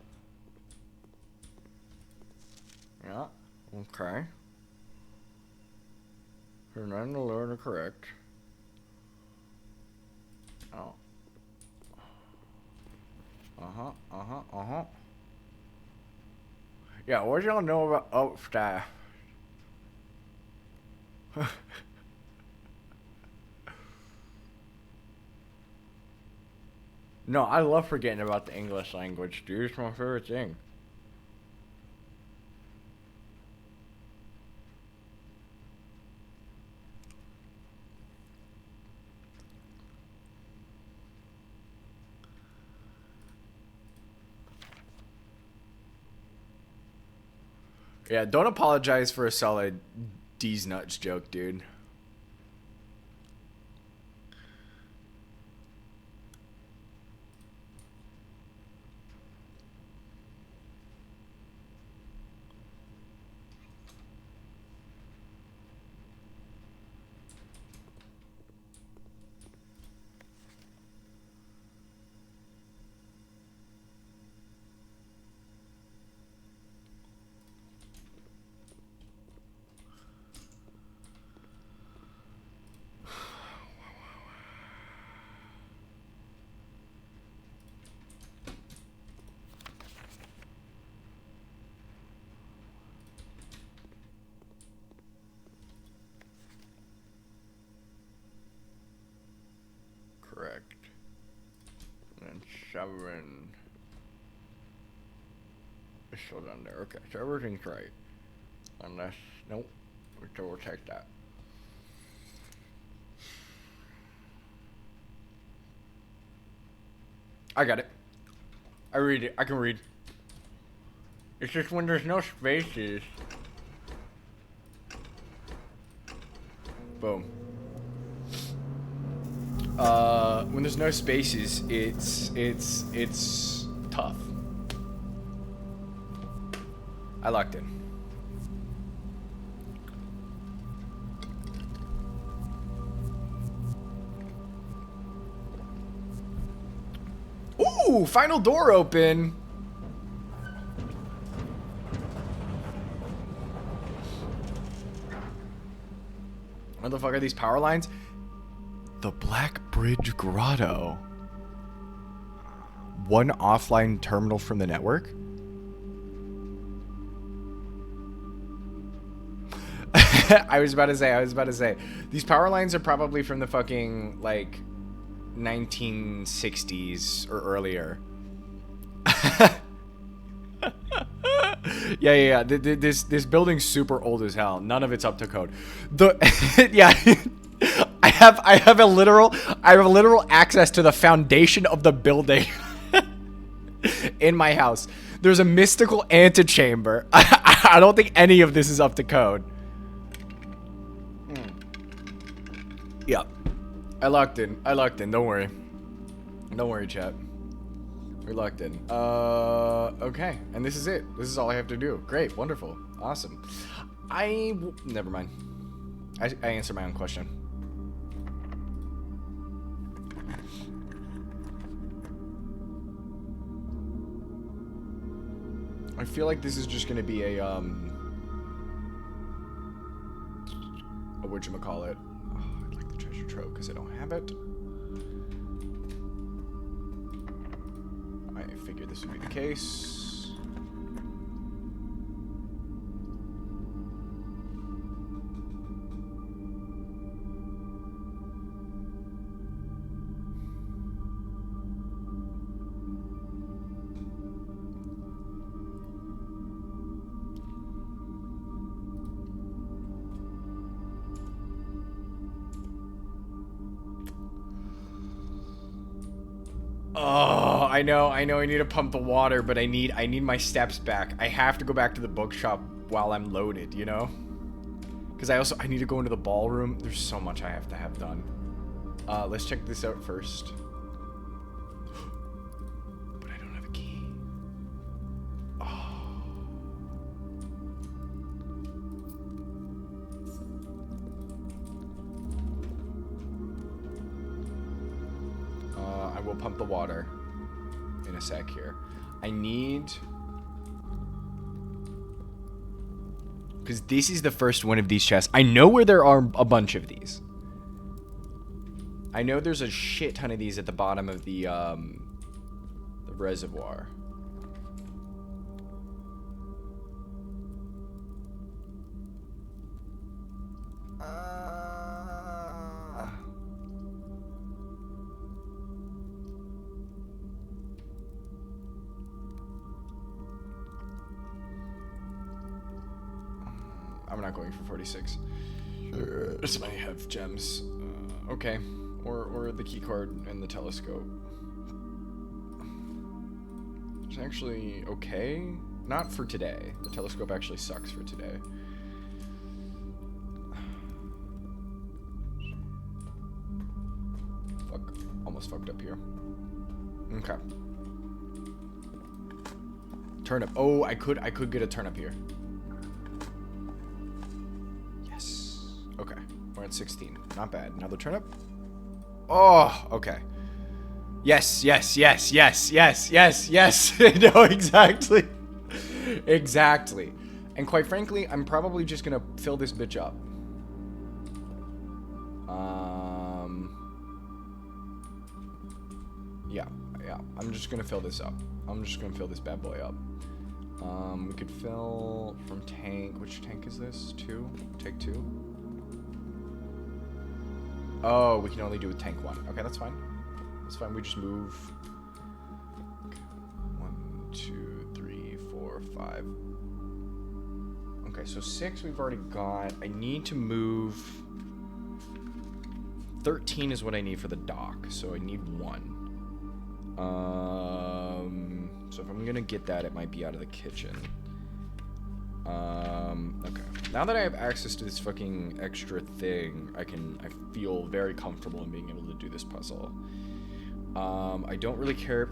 Yeah. Okay. Her 9/11 are correct. Oh. Yeah, what y'all know about Upstaff? No, I love forgetting about the English language, dude. It's my favorite thing. Yeah, don't apologize for a solid D's nuts joke, dude. 7. It's still down there. Okay, so everything's right. Unless, nope. So we'll take that. I got it. I read it. I can read. It's just when there's no spaces. Boom. When there's no spaces, it's tough. I locked in. Ooh, final door open. What the fuck are these power lines? The Black Bridge Grotto. One offline terminal from the network? I was about to say. These power lines are probably from the fucking, like, 1960s or earlier. Yeah. This building's super old as hell. None of it's up to code. Yeah. I have a literal access to the foundation of the building in my house. There's a mystical antechamber. I don't think any of this is up to code. Yeah. I locked in. Don't worry. Don't worry, chat. We're locked in. Okay. And this is it. This is all I have to do. Great. Wonderful. Awesome. Never mind. I answered my own question. I feel like this is just gonna be a whatchamacallit. Oh, I'd like the treasure trove because I don't have it. I figured this would be the case. Oh, I know I need to pump the water, but I need my steps back. I have to go back to the bookshop while I'm loaded, you know? Because I need to go into the ballroom. There's so much I have to have done. Let's check this out first. But I don't have a key. Oh. I will pump the water in a sec here. I need... Because this is the first one of these chests. I know where there are a bunch of these. I know there's a shit ton of these at the bottom of the reservoir. I'm not going for 46. This might have gems. Okay. Or the keycard and the telescope. It's actually okay. Not for today. The telescope actually sucks for today. Fuck. Almost fucked up here. Okay. Turnip. Oh, I could get a turnip here. Okay, we're at 16. Not bad. Another turnip? Oh, okay. Yes. No, exactly. Exactly. And quite frankly, I'm probably just gonna fill this bitch up. Yeah. I'm just gonna fill this up. I'm just gonna fill this bad boy up. We could fill from tank. Which tank is this? 2? Take 2. Oh, we can only do with tank 1. Okay, that's fine. That's fine. We just move 5. Okay, so 6 we've already got. I need to move... 13 is what I need for the dock, so I need 1. So if I'm gonna get that, it might be out of the kitchen. Okay. Now that I have access to this fucking extra thing, I feel very comfortable in being able to do this puzzle. I don't really care.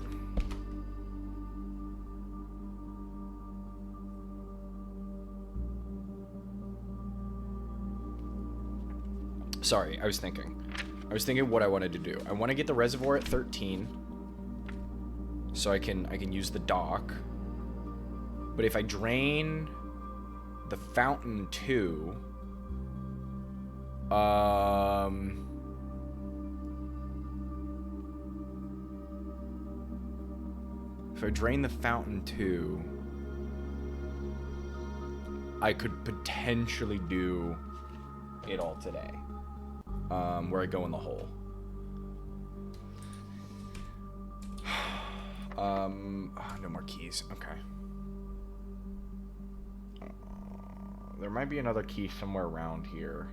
Sorry, I was thinking what I wanted to do. I want to get the reservoir at 13, so I can use the dock. But if I drain the fountain too, if I drain the fountain too, I could potentially do it all today. Where I go in the hole. No more keys. Okay. There might be another key somewhere around here.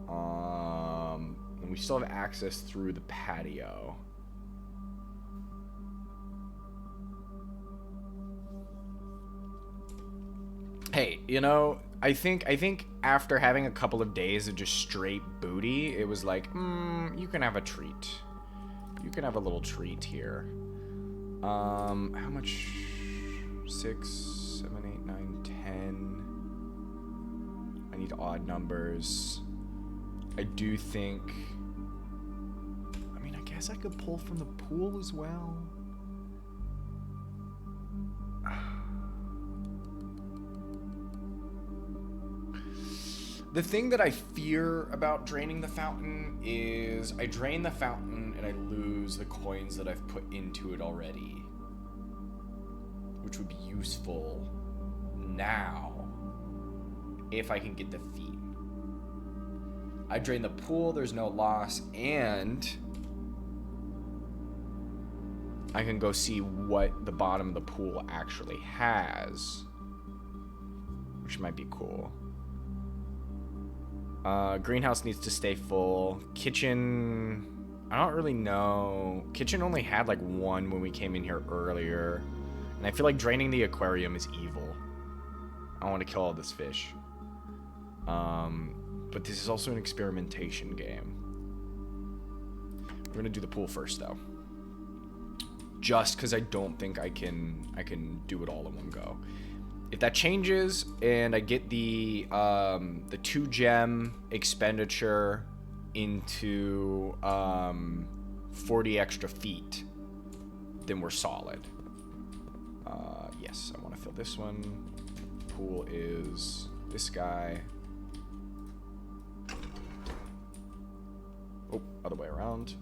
And we still have access through the patio. Hey, you know, I think after having a couple of days of just straight booty, it was like, you can have a treat. You can have a little treat here. How much? 6, 7, 8, 9, 10. I need odd numbers. I do think... I mean, I guess I could pull from the pool as well. The thing that I fear about draining the fountain is I drain the fountain and I lose the coins that I've put into it already, which would be useful now if I can get the feet. I drain the pool, there's no loss, and I can go see what the bottom of the pool actually has, which might be cool. Greenhouse needs to stay full. Kitchen, I don't really know. Kitchen only had like 1 when we came in here earlier. And I feel like draining the aquarium is evil. I want to kill all this fish. But this is also an experimentation game. We're going to do the pool first though. Just because I don't think I can do it all in one go. If that changes and I get the 2 gem expenditure into 40 extra feet, then we're solid. Yes, I want to fill this one. Pool is this guy. Oh, other way around.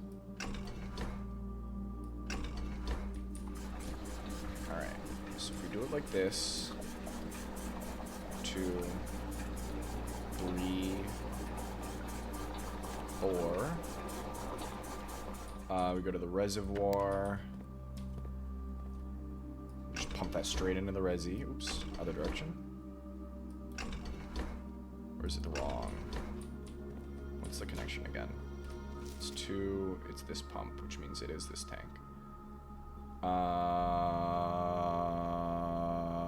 Alright, so if we do it like this, 2, 3, 4. We go to the reservoir. Just pump that straight into the resi. Oops, other direction. Or is it the wrong? What's the connection again? It's 2, it's this pump, which means it is this tank.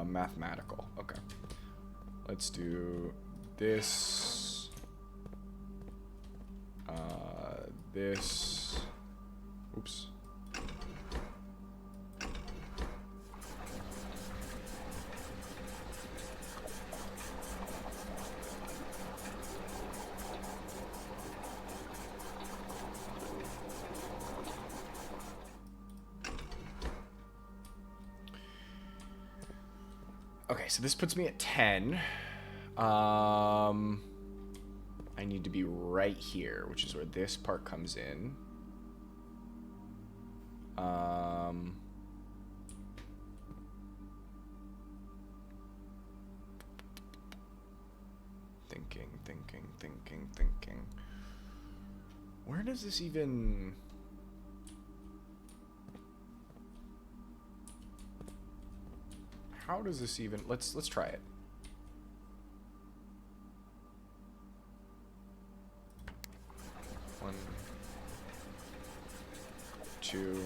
Mathematical, okay. Let's do this, this, oops. Okay, so this puts me at 10. I need to be right here, which is where this part comes in. Thinking. Where does this even... How does this even... Let's try it. One, two,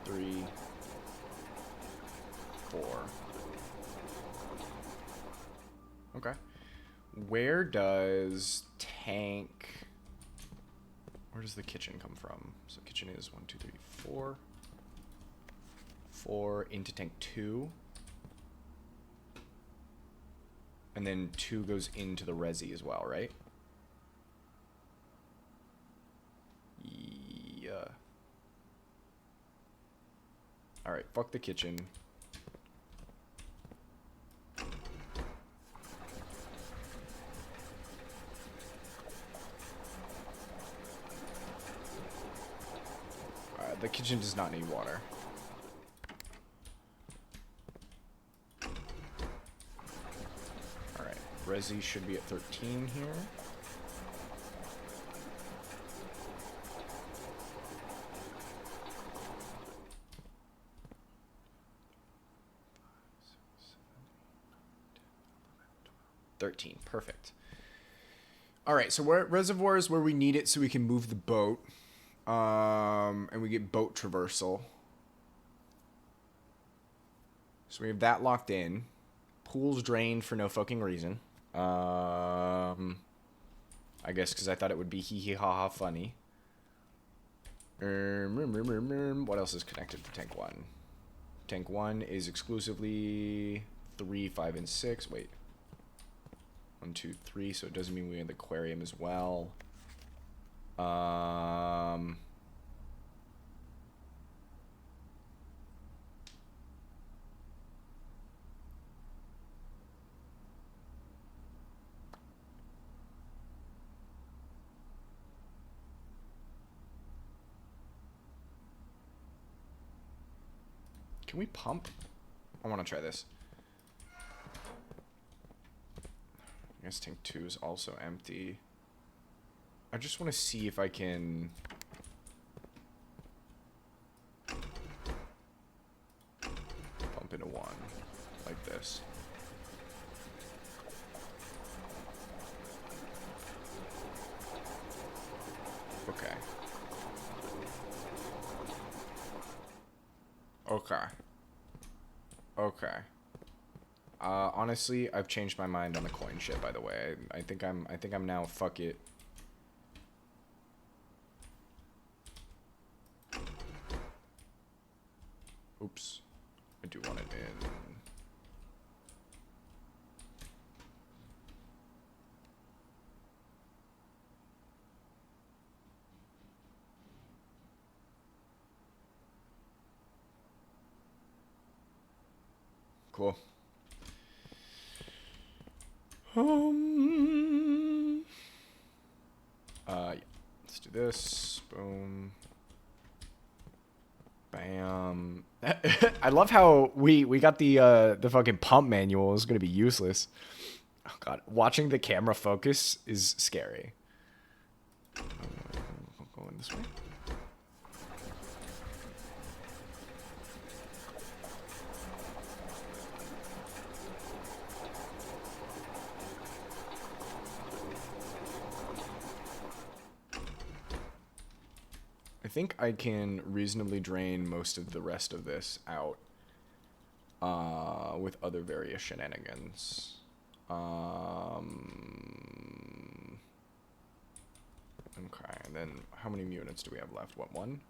three, four. Okay. Where does tank... Where does the kitchen come from? So kitchen is 1, 2, 3, 4. 4 into tank 2. And then 2 goes into the resi as well, right? Yeah. Alright, fuck the kitchen. The kitchen does not need water. Alright, resi should be at 13 here. Perfect. All right, so we're at reservoirs where we need it so we can move the boat, and we get boat traversal. So we have that locked in. Pool's drained for no fucking reason. I guess because I thought it would be hee hee ha ha funny. What else is connected to tank 1? Tank 1 is exclusively 3, 5, and 6. Wait. 1, 2, 3, so it doesn't mean we have the aquarium as well. Can we pump? I want to try this. I guess tank 2 is also empty. I just want to see if I can... pump into 1, like this. Okay. Okay. Okay. Honestly, I've changed my mind on the coin shit, by the way. I think I'm now fuck it. Oops. I do want it in. Cool. Yeah. Let's do this. Boom. Bam. I love how we got the fucking pump manual. Is gonna be useless. Oh god, watching the camera focus is scary. Going this way. I think I can reasonably drain most of the rest of this out with other various shenanigans. Okay, and then how many units do we have left? What, 1?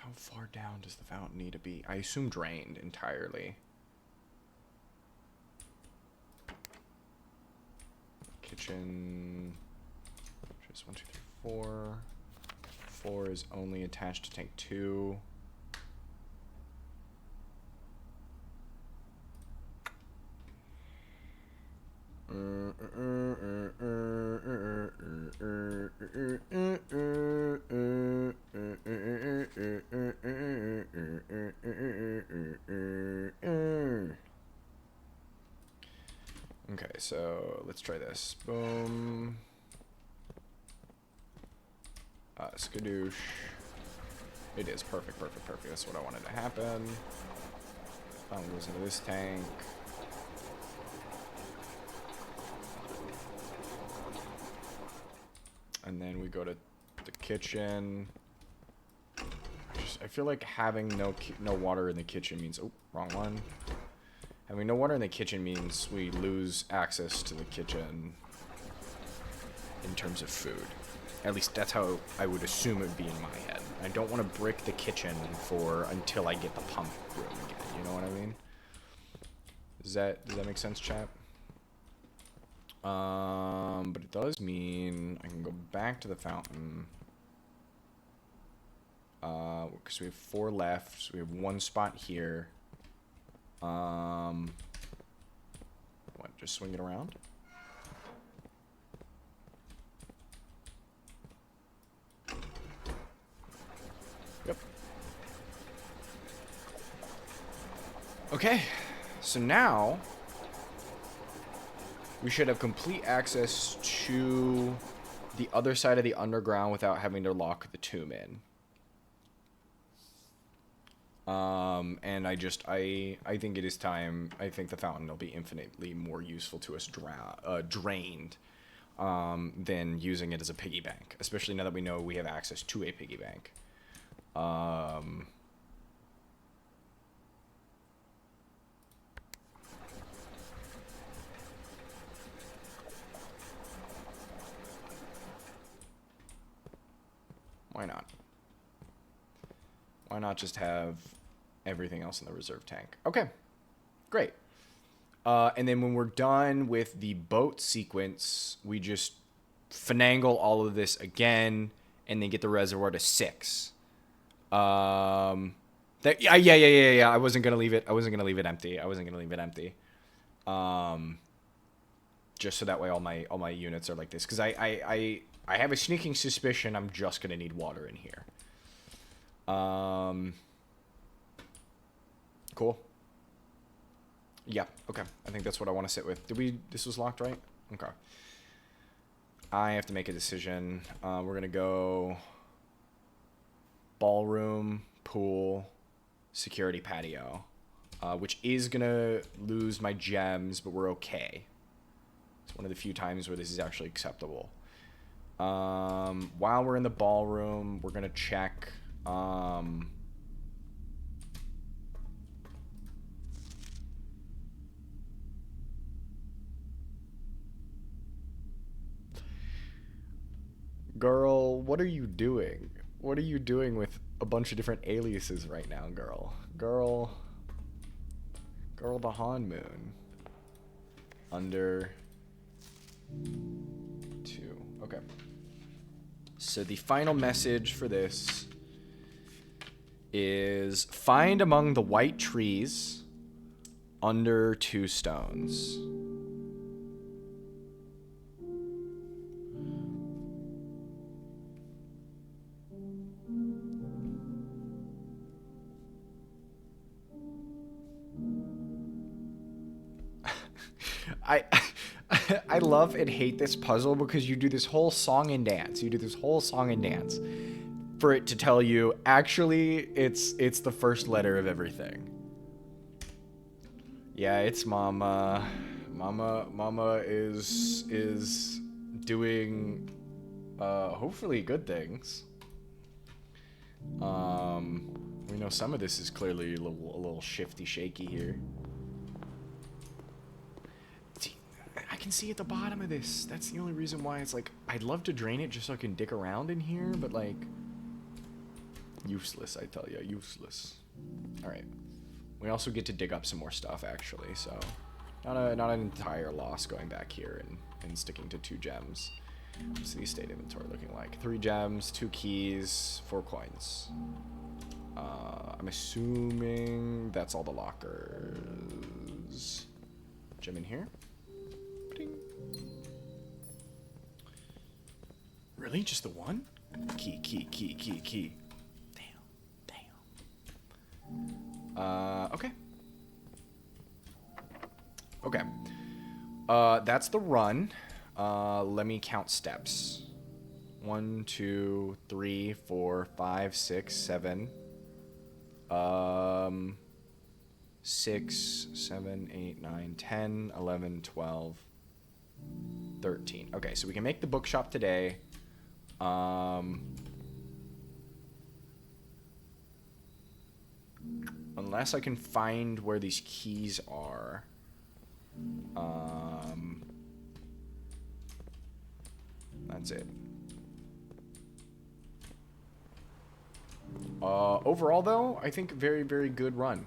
How far down does the fountain need to be? I assume drained entirely. Kitchen. Just 1, 2, 3, 4. 4 is only attached to tank 2. Okay, so let's try this. Boom. Skadoosh. It is. Perfect, perfect, perfect. That's what I wanted to happen. Fountain goes into this tank. And then we go to the kitchen. I feel like having no water in the kitchen means... Oh, wrong one. Having no water in the kitchen means we lose access to the kitchen in terms of food. At least that's how I would assume it would be in my head. I don't want to brick the kitchen until I get the pump room again. You know what I mean? Does that make sense, chat? But it does mean I can go back to the fountain. Because we have 4 left, so we have 1 spot here. What, just swing it around? Yep. Okay, so now we should have complete access to the other side of the underground without having to lock the tomb in. And I think it is time. I think the fountain will be infinitely more useful to us drained than using it as a piggy bank, especially now that we know we have access to a piggy bank. Why not? Why not just have everything else in the reserve tank? Okay, great. And then when we're done with the boat sequence, we just finagle all of this again and then get the reservoir to 6. Yeah. I wasn't gonna leave it empty. Just so that way all my units are like this, because I have a sneaking suspicion I'm just gonna need water in here. Cool. Yeah, okay. I think that's what I want to sit with. This was locked, right? Okay. I have to make a decision. We're going to go ballroom, pool, security patio, which is going to lose my gems, but we're okay. It's one of the few times where this is actually acceptable. While we're in the ballroom, we're going to check... Girl, what are you doing? What are you doing with a bunch of different aliases right now, girl? Girl, the Han Moon. Under 2. Okay. So the final message for this is find among the white trees under 2 stones. I love and hate this puzzle because you do this whole song and dance. For it to tell you, actually, it's the first letter of everything. Yeah, it's Mama. Mama is doing hopefully good things. We know some of this is clearly a little shifty shaky here. I can see at the bottom of this. That's the only reason why it's like, I'd love to drain it just so I can dick around in here, but like, useless, I tell you, useless. All right. We also get to dig up some more stuff, actually, so not an entire loss going back here and sticking to 2 gems. What's the estate inventory looking like? 3 gems, 2 keys, 4 coins. I'm assuming that's all the lockers. Gem in here. Really? Just the one? Key. Damn. Okay. Okay. That's the run. Let me count steps. 1, 2, 3, 4, 5, 6, 7. 6, 7, 8, 9, 10, 11, 12, 13. Okay, so we can make the bookshop today. Unless I can find where these keys are. That's it. Overall, though, I think very, very good run.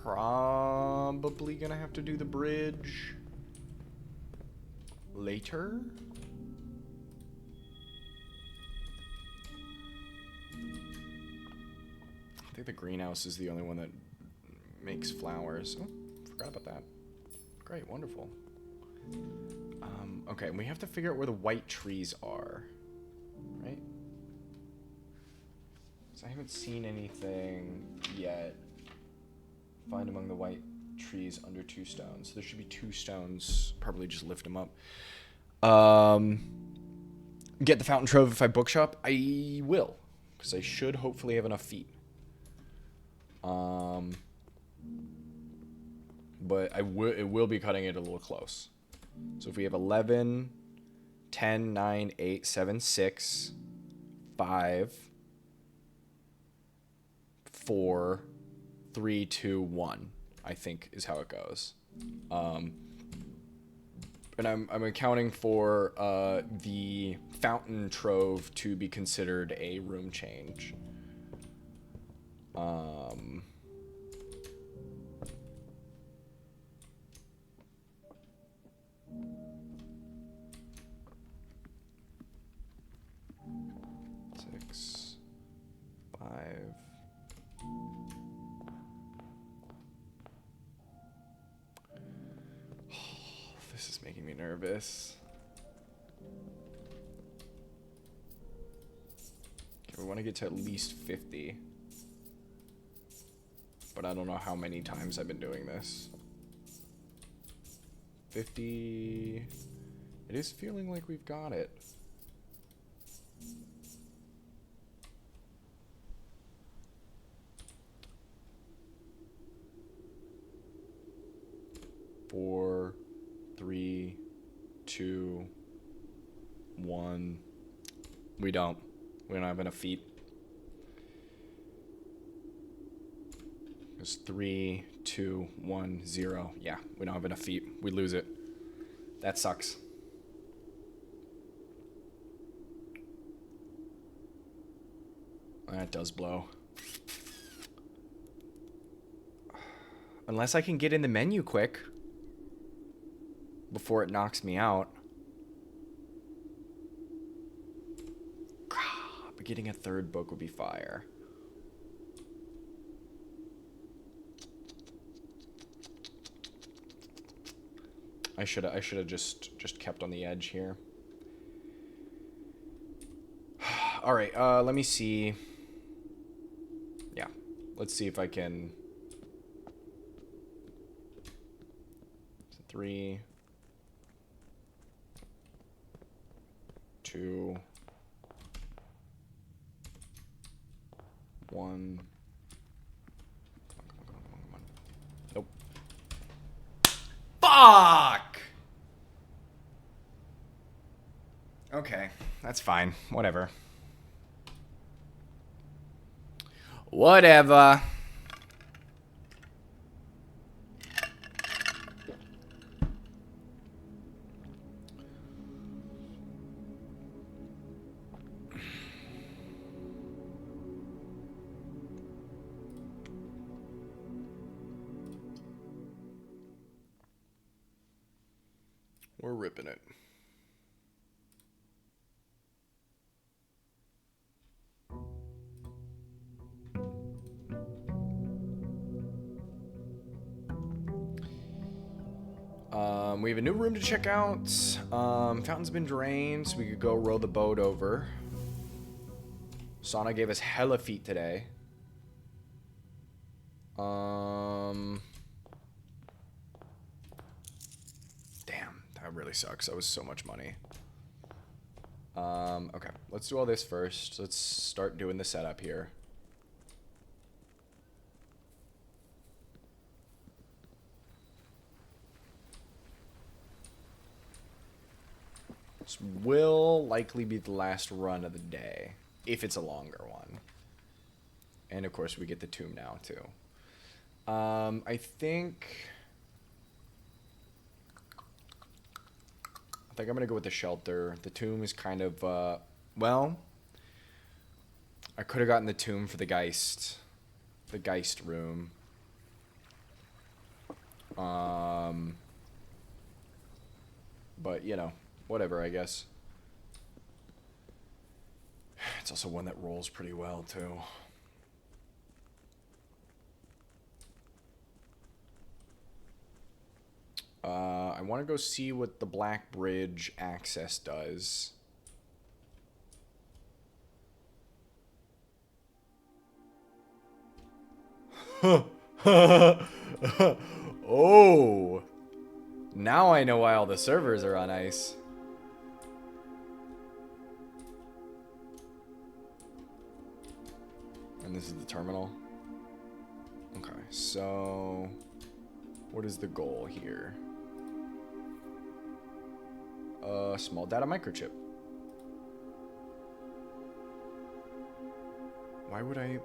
Probably gonna have to do the bridge later. I think the greenhouse is the only one that makes flowers. Oh, forgot about that. Great, wonderful. Okay, we have to figure out where the white trees are, right? So I haven't seen anything yet. Find among the white trees under 2 stones. There should be 2 stones. Probably just lift them up. Get the fountain trove bookshop. I will, because I should hopefully have enough feet. But it will be cutting it a little close. So if we have 11, 10, 9, 8, 7, 6, 5, 4, 3, 2, 1, I think is how it goes. And I'm accounting for the fountain trove to be considered a room change. 6, 5. This is making me nervous. Okay, we want to get to at least 50. But I don't know how many times I've been doing this. 50. It is feeling like we've got it. Four, 3, 2, 1. We don't have enough feet. It's 3, 2, 1, 0. Yeah, we don't have enough feet. We lose it. That sucks. That does blow. Unless I can get in the menu quick before it knocks me out. But getting a 3rd book would be fire. I should have just kept on the edge here. All right, let me see. Yeah, let's see if I can. 3, 2, 1. Come on. Nope. Fuck! Okay, that's fine. Whatever. Whatever. We're ripping it. We have a new room to check out. Fountain's been drained, so we could go row the boat over. Sauna gave us hella feet today. that really sucks. That was so much money. Okay, let's do all this first. Let's start doing the setup here. This will likely be the last run of the day, if it's a longer one. And of course, we get the tomb now too. I think I'm gonna go with the shelter. The tomb is kind of well, I could have gotten the tomb for the Geist room. But you know, whatever, I guess. It's also one that rolls pretty well too. I want to go see what the Black Bridge access does. Oh, now I know why all the servers are on ice. And this is the terminal. Okay, so what is the goal here? Small data microchip. Why would I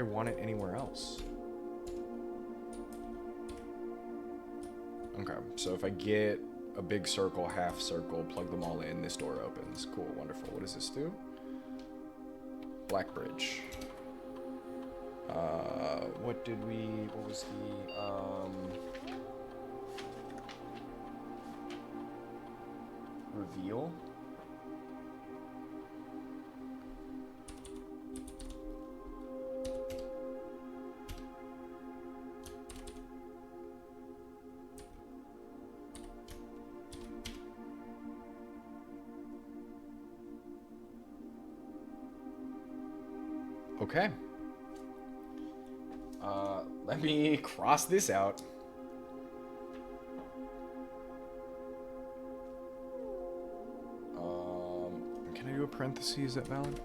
want it anywhere else? Okay, so if I get a big circle, half circle, plug them all in, this door opens. Cool, wonderful. What does this do? Black Bridge. What was the, reveal? Okay. Let me cross this out. Can I do a parenthesis? Is that valid?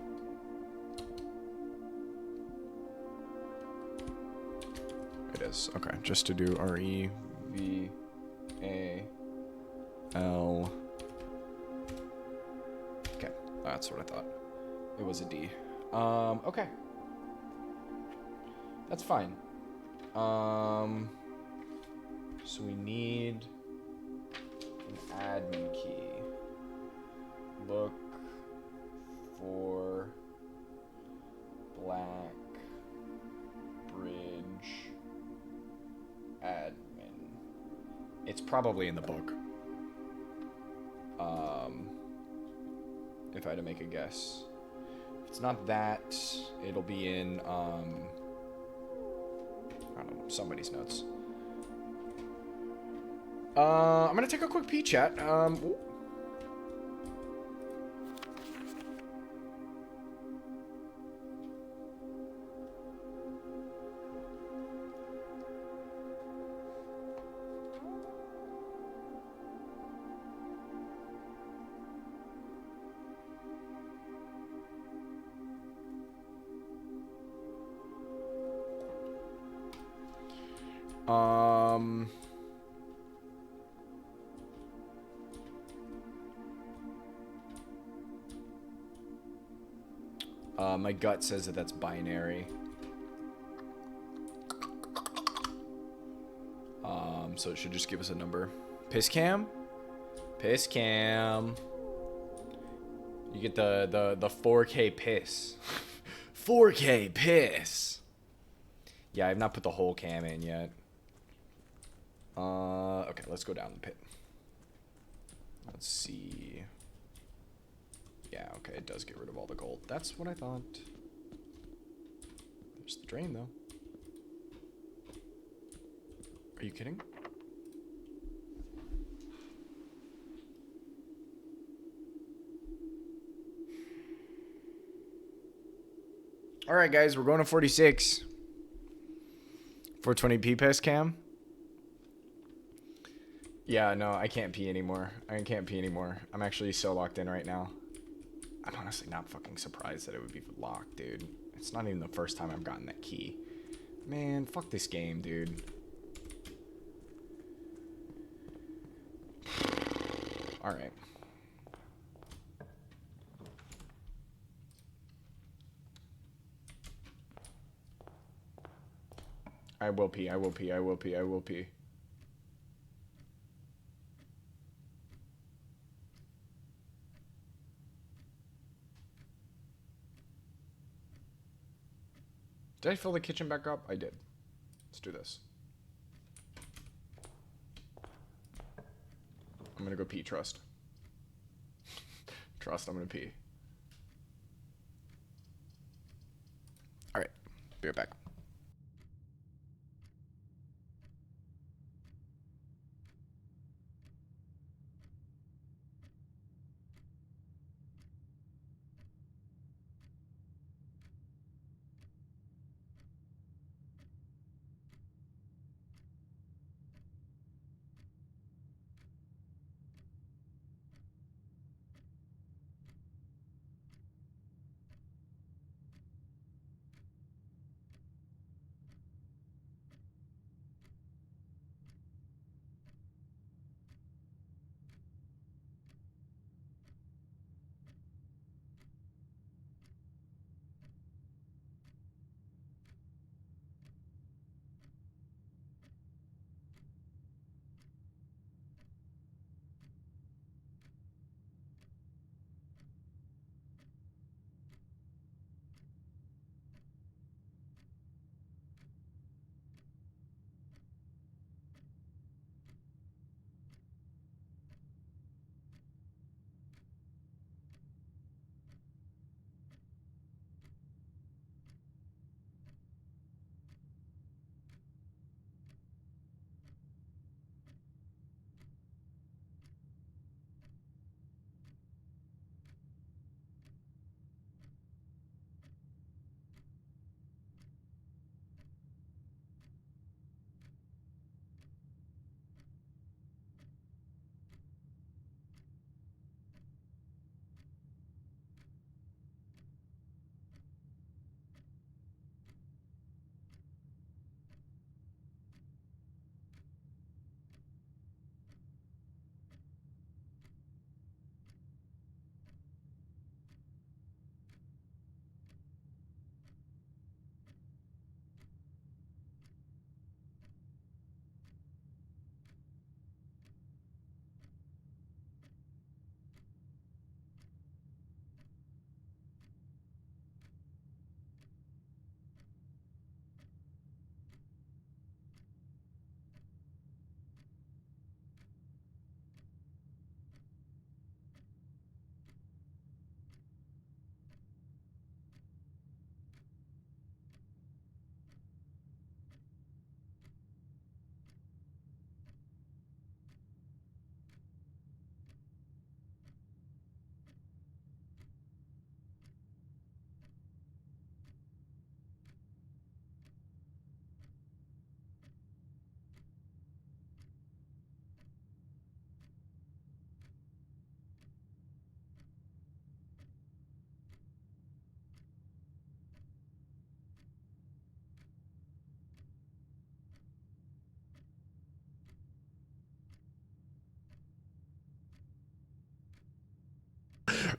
It is. Okay, just to do R-E-V-A-L. Okay, that's what I thought. It was a D. Okay. That's fine. So we need an admin key. Look for Black Bridge admin. It's probably in the book. If I had to make a guess. If it's not that, it'll be in, I don't know, somebody's notes. I'm gonna take a quick pee, chat. My gut says that that's binary. So it should just give us a number. Piss cam? Piss cam. You get the 4K piss. 4K piss. Yeah, I've not put the whole cam in yet. Okay, let's go down the pit. Let's see. Yeah, okay, it does get rid of all the gold. That's what I thought. There's the drain, though. Are you kidding? Alright, guys, we're going to 46. 420p pass cam. Yeah, no, I can't pee anymore. I can't pee anymore. I'm actually so locked in right now. I'm honestly not fucking surprised that it would be locked, dude. It's not even the first time I've gotten that key. Man, fuck this game, dude. Alright. I will pee, I will pee, I will pee, I will pee. Did I fill the kitchen back up? I did. Let's do this. I'm gonna go pee, trust. Trust, I'm gonna pee. Alright, be right back.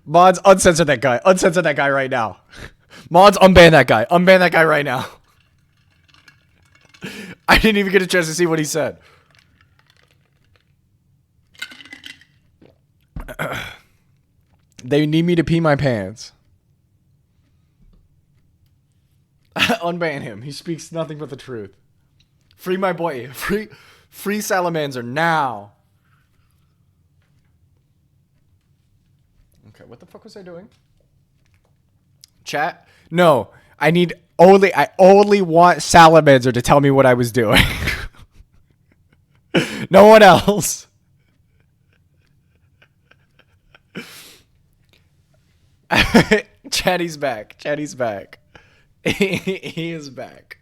Mods, uncensor that guy. Uncensor that guy right now. Mods, unban that guy. Unban that guy right now. I didn't even get a chance to see what he said. They need me to pee my pants. Unban him. He speaks nothing but the truth. Free my boy. Free Salamander now. Okay, what the fuck was I doing? Chat? No. I only want Salamander to tell me what I was doing. No one else. Chatty's back. Chatty's back. He is back.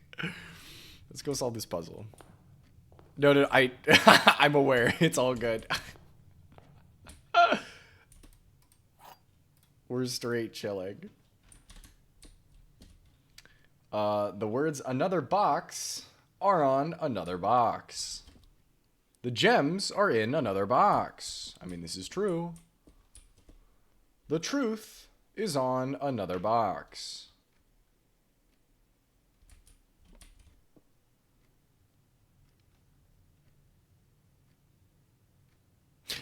Let's go solve this puzzle. No, I'm aware. It's all good. We're straight chilling. The words another box are on another box. The gems are in another box. I mean, this is true. The truth is on another box.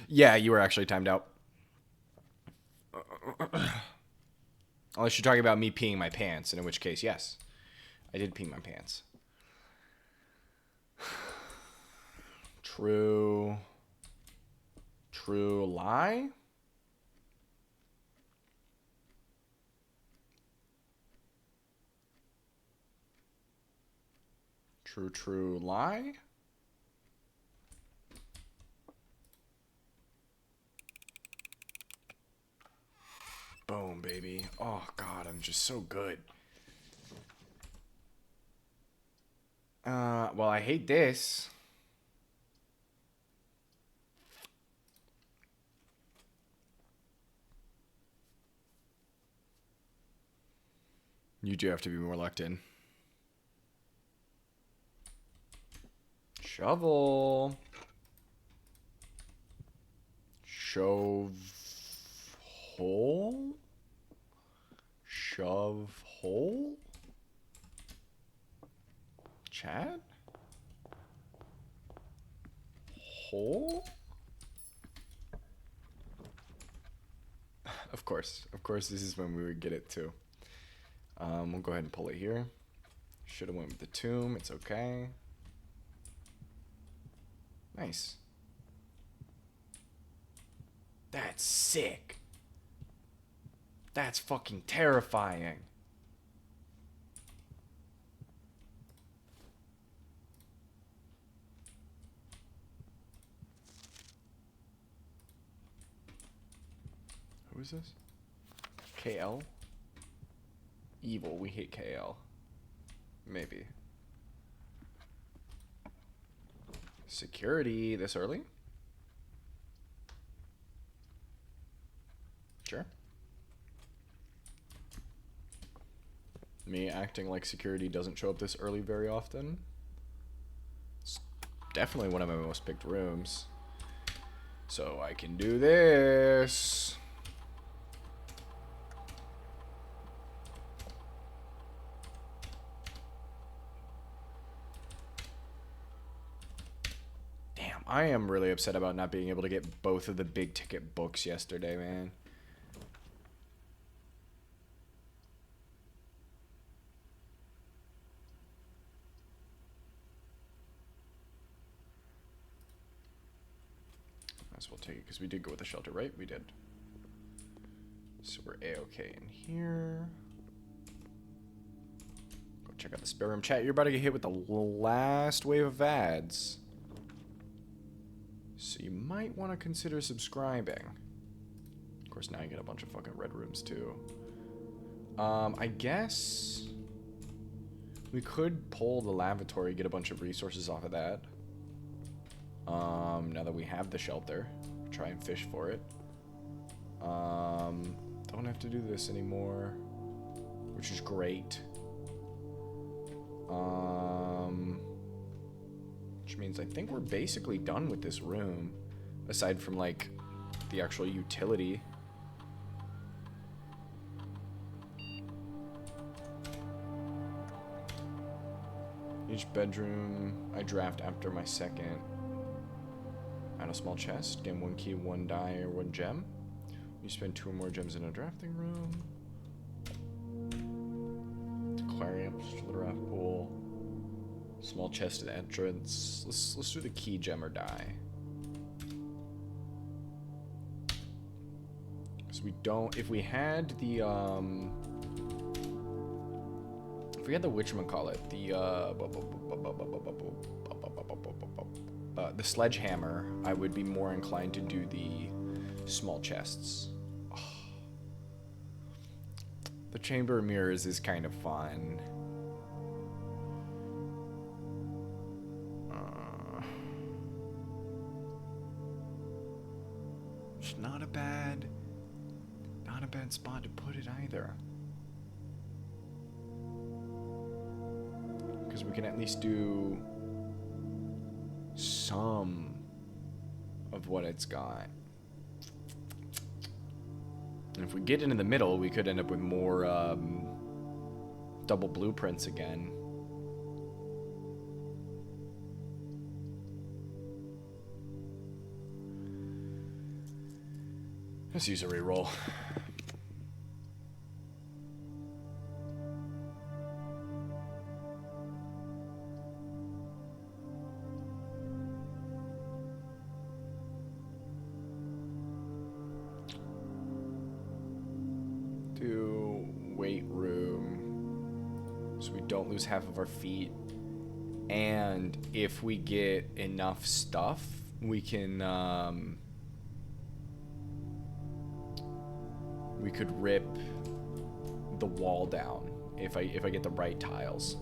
Yeah, you were actually timed out. Unless you're talking about me peeing my pants, and in which case, yes. I did pee my pants. True. True lie? True lie? Boom, baby. Oh, God, I'm just so good. Well, I hate this. You do have to be more locked in. Shovel. Shove hole? Shove hole? Chad? Hole? Of course, this is when we would get it too. We'll go ahead and pull it here. Should have went with the tomb. It's okay. Nice. That's sick. That's fucking terrifying. Who is this? KL? Evil. We hate KL. Maybe. Security this early? Sure. Me acting like security doesn't show up this early very often. It's definitely one of my most picked rooms. So I can do this. Damn, I am really upset about not being able to get both of the big ticket books yesterday, man. We'll take it because we did go with the shelter, right? We did. So we're A-okay in here. Go check out the spare room. Chat, you're about to get hit with the last wave of ads. So you might want to consider subscribing. Of course, now you get a bunch of fucking red rooms too. I guess we could pull the lavatory, get a bunch of resources off of that. Now that we have the shelter, try and fish for it. Don't have to do this anymore, which is great. Which means I think we're basically done with this room, aside from like the actual utility. Each bedroom I draft after my second. Add a small chest, gain 1 key, 1 die, or 1 gem. You spend 2 or more gems in a drafting room. Aquariums to the draft pool. Small chest at entrance. Let's do the key, gem, or die. Because we don't. If we had the whatchamacallit, the sledgehammer, I would be more inclined to do the small chests. Oh. The chamber of mirrors is kind of fun. It's not a bad spot to put it either. Because we can at least do some of what it's got. And if we get into the middle, we could end up with more double blueprints again. Let's use a reroll. Do weight room so we don't lose half of our feet. And if we get enough stuff, we can we could rip the wall down if I get the right tiles.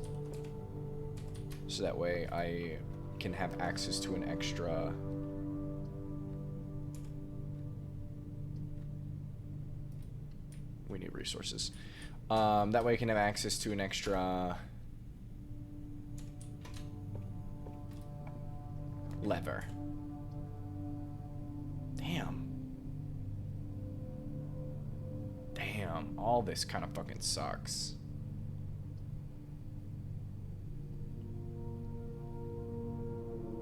So that way I can have access to an extra. We need resources. That way I can have access to an extra lever. Damn. Damn, all this kind of fucking sucks.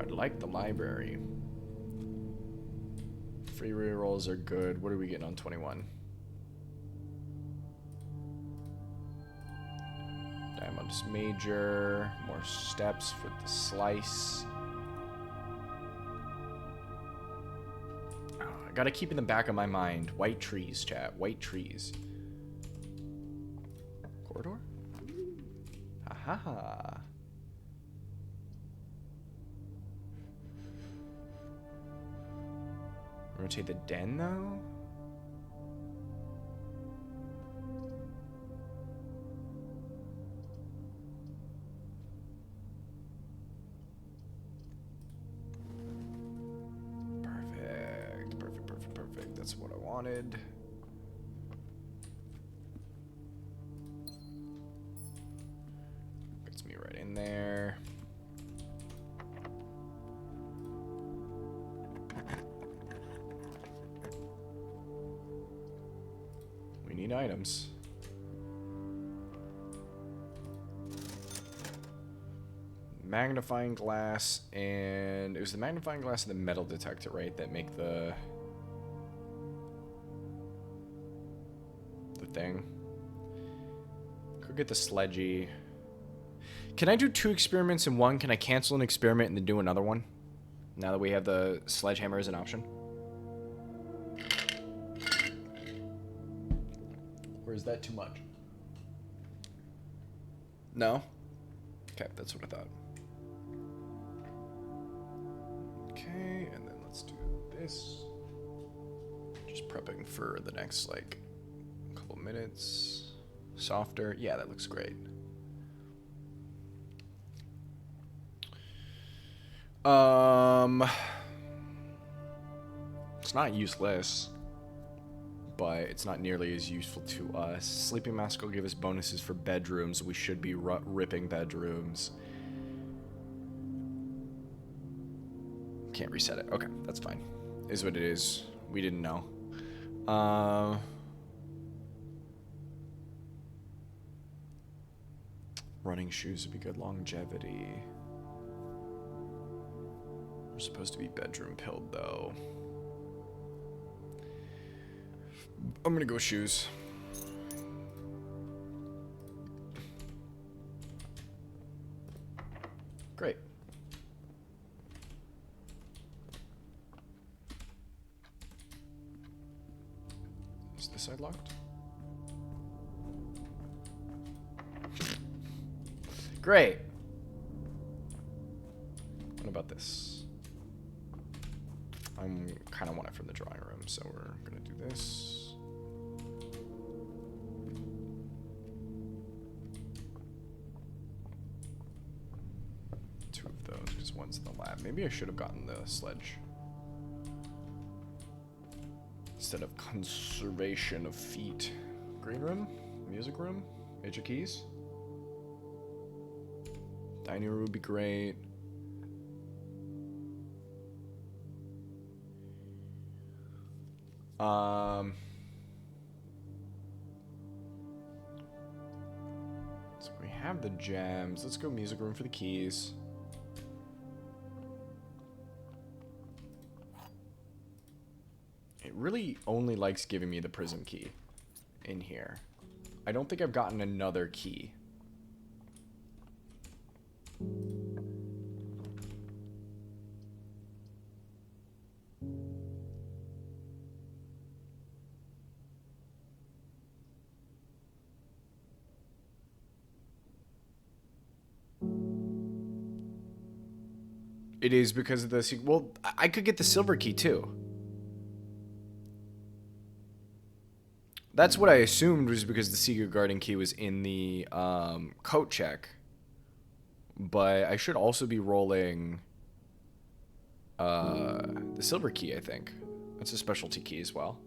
I'd like the library. Free rerolls are good. What are we getting on 21? Diamond Major. More steps for the slice. I gotta keep in the back of my mind. White trees, chat. White trees. Corridor? Aha. Rotate the den, though? That's what I wanted. Gets me right in there. We need items. Magnifying glass, and it was the magnifying glass and the metal detector, right, that make the thing. Could get the sledgy. Can I do 2 experiments in one? Can I cancel an experiment and then do another one? Now that we have the sledgehammer as an option? Or is that too much? No? Okay, that's what I thought. Okay, and then let's do this. Just prepping for the next, like, couple minutes. Softer. Yeah, that looks great. It's not useless, but it's not nearly as useful to us. Sleeping mask will give us bonuses for bedrooms. We should be ripping bedrooms. Can't reset it. Okay, that's fine. Is what it is. We didn't know. Running shoes would be good. Longevity. We're supposed to be bedroom pilled, though. I'm gonna go shoes. Great. Is this side locked? Great. What about this? I kind of want it from the drawing room, so we're gonna do this. Two of those, because one's in the lab. Maybe I should have gotten the sledge. instead of conservation of feet. Green room? Music room? Major keys? Dining room would be great. So we have the gems. Let's go music room for the keys. It really only likes giving me the prism key in here. I don't think I've gotten another key. It is because of the... Well, I could get the silver key, too. That's what I assumed was because the secret garden key was in the coat check. But I should also be rolling the silver key, I think. That's a specialty key as well.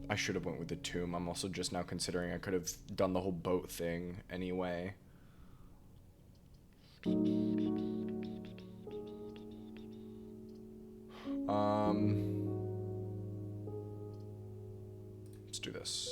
I should have went with the tomb. I'm also just now considering I could have done the whole boat thing anyway. Let's do this.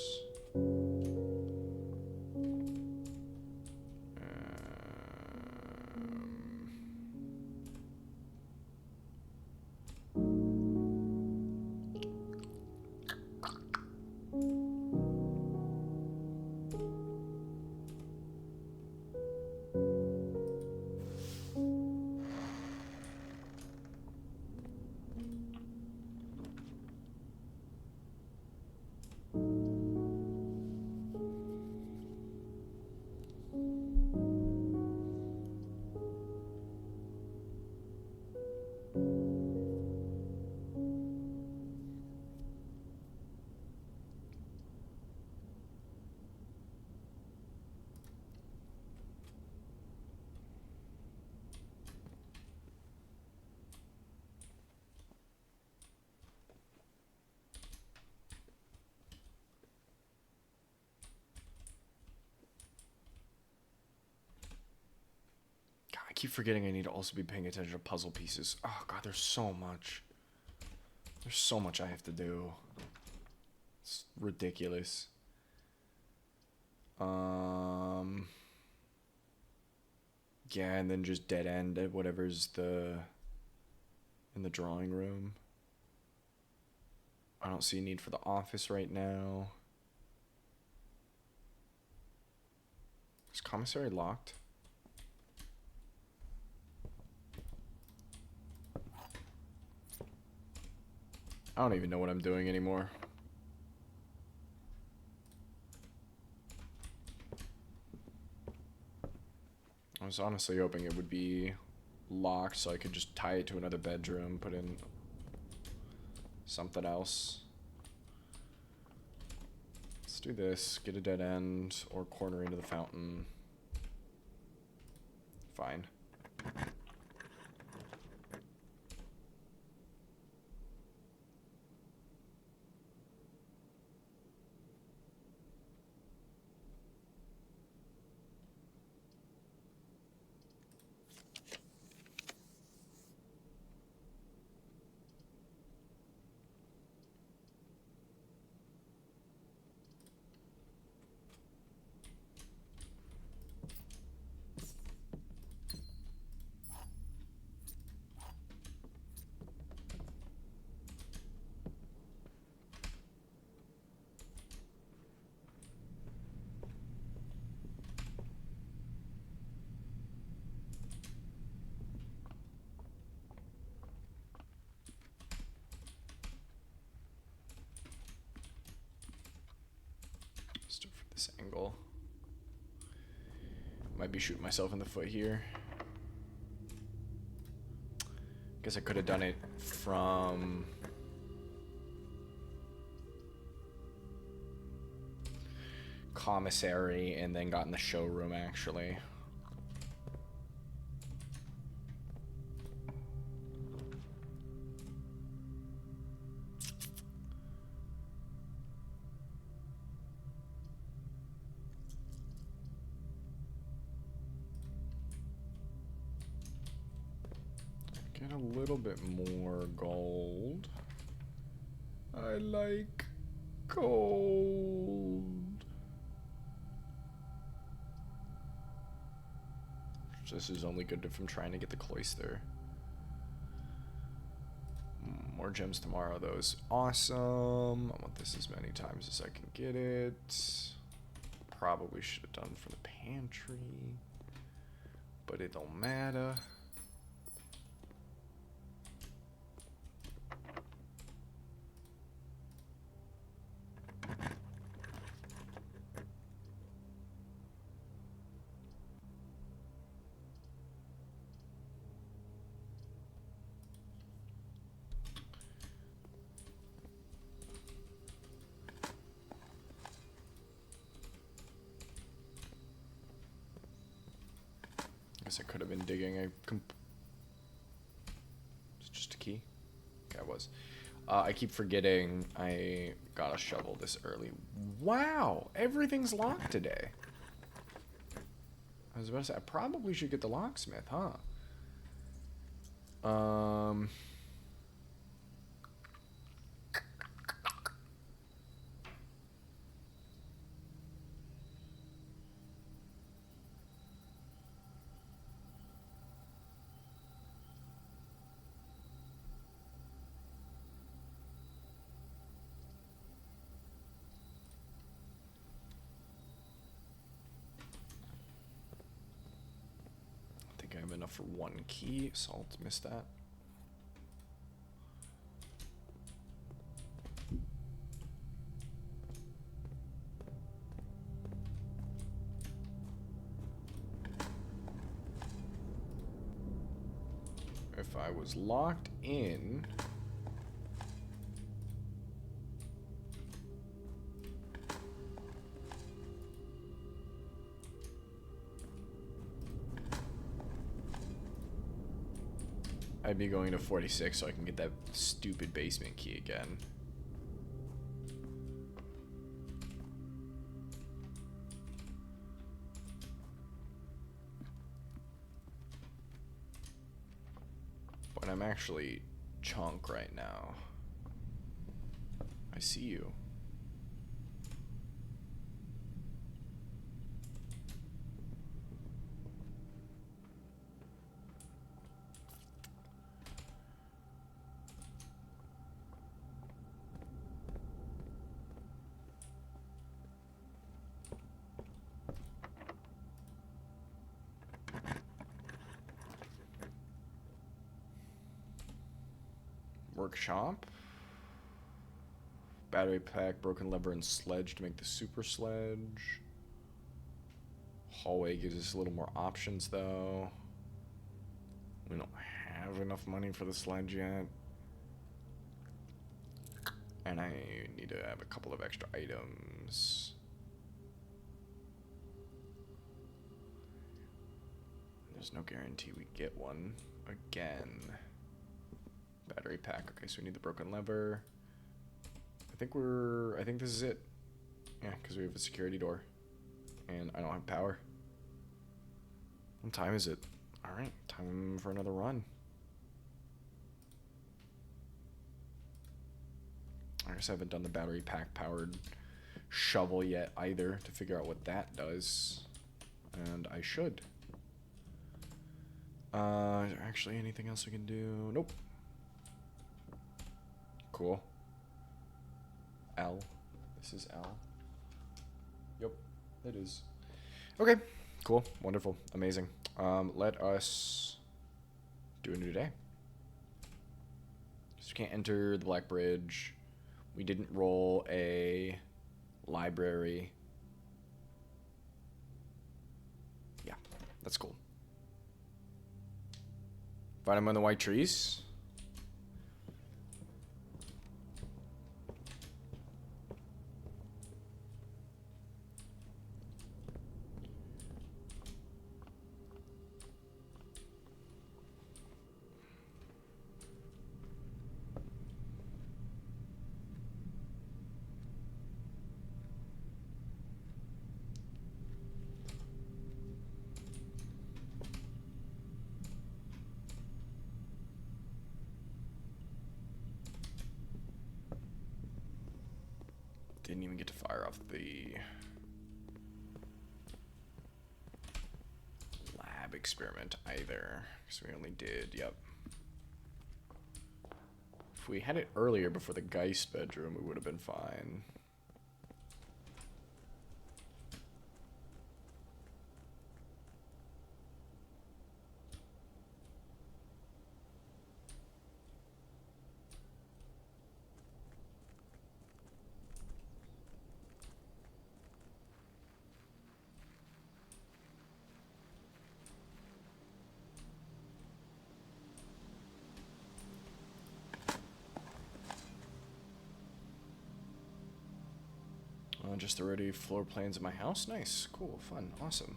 I keep forgetting I need to also be paying attention to puzzle pieces. Oh god, there's so much. There's so much I have to do. It's ridiculous. Yeah, and then just dead end at whatever's in the drawing room. I don't see a need for the office right now. Is commissary locked? I don't even know what I'm doing anymore. I was honestly hoping it would be locked so I could just tie it to another bedroom, put in something else. Let's do this. Get a dead end or corner into the fountain. Fine. Let's do it from this angle. Might be shooting myself in the foot here. Guess I could have done it from commissary and then gotten the showroom actually. little bit more gold. I like gold. This is only good if I'm trying to get the cloister. More gems tomorrow, though, is awesome. I want this as many times as I can get it. Probably should have done for the pantry, but it don't matter. I could have been digging. It's just a key. Okay, I was. I keep forgetting I got a shovel this early. Wow, everything's locked today. I was about to say I probably should get the locksmith, huh? I have enough for one key. Salt, missed that. If I was locked in, I'd be going to 46 so I can get that stupid basement key again. But I'm actually chunk right now. I see you. Workshop. Battery pack, broken lever, and sledge to make the super sledge. Hallway gives us a little more options, though. We don't have enough money for the sledge yet. And I need to have a couple of extra items. There's no guarantee we get one again. Battery pack. Okay, so we need the broken lever. I think this is it. Yeah, because we have a security door. And I don't have power. What time is it? Alright, time for another run. I guess I haven't done the battery pack powered shovel yet either to figure out what that does. And I should. Is there actually anything else we can do? Nope. Cool. L. This is L. Yep, it is. Okay, cool, wonderful, amazing. Let us do a new day. So we can't enter the Black Bridge. We didn't roll a library. Yeah, that's cool. Find them on the white trees. Didn't even get to fire off the lab experiment either, because we only did, yep. If we had it earlier before the Geist bedroom, we would have been fine. Just already floor plans of my house? Nice, cool, fun, awesome.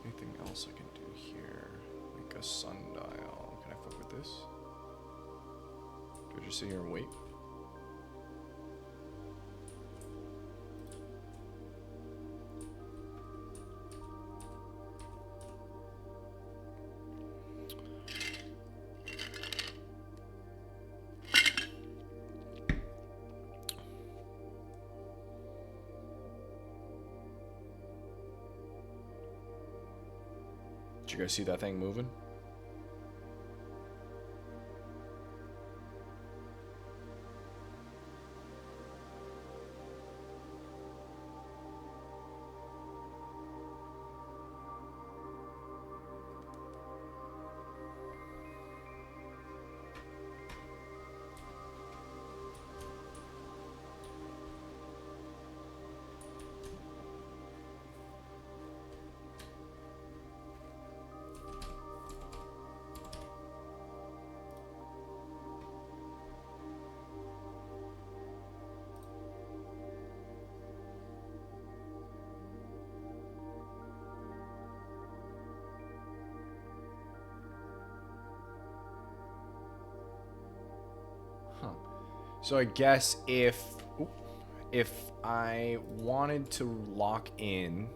Anything else I can do here? Make a sundial. Can I fuck with this? Do I just sit here and wait? Did you guys see that thing moving? So I guess if I wanted to lock in,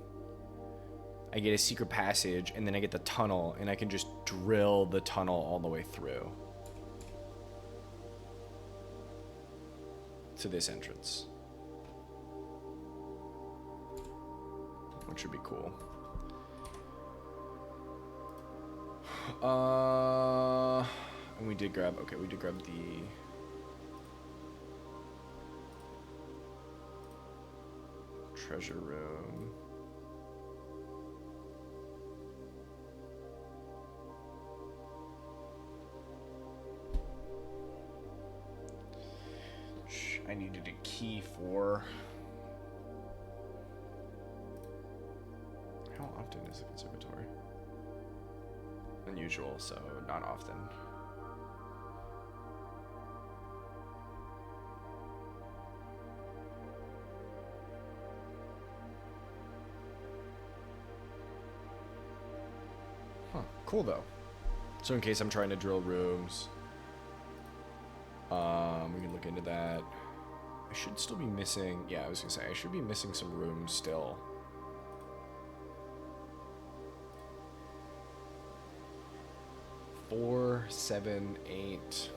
I get a secret passage, and then I get the tunnel, and I can just drill the tunnel all the way through to this entrance, which would be cool. And we did grab the treasure room. I needed a key for. How often is the conservatory? Unusual, so not often. Huh, cool though. So in case I'm trying to drill rooms, we can look into that. I should still be missing, yeah, I was gonna say, I should be missing some rooms still. Four, 7, 8,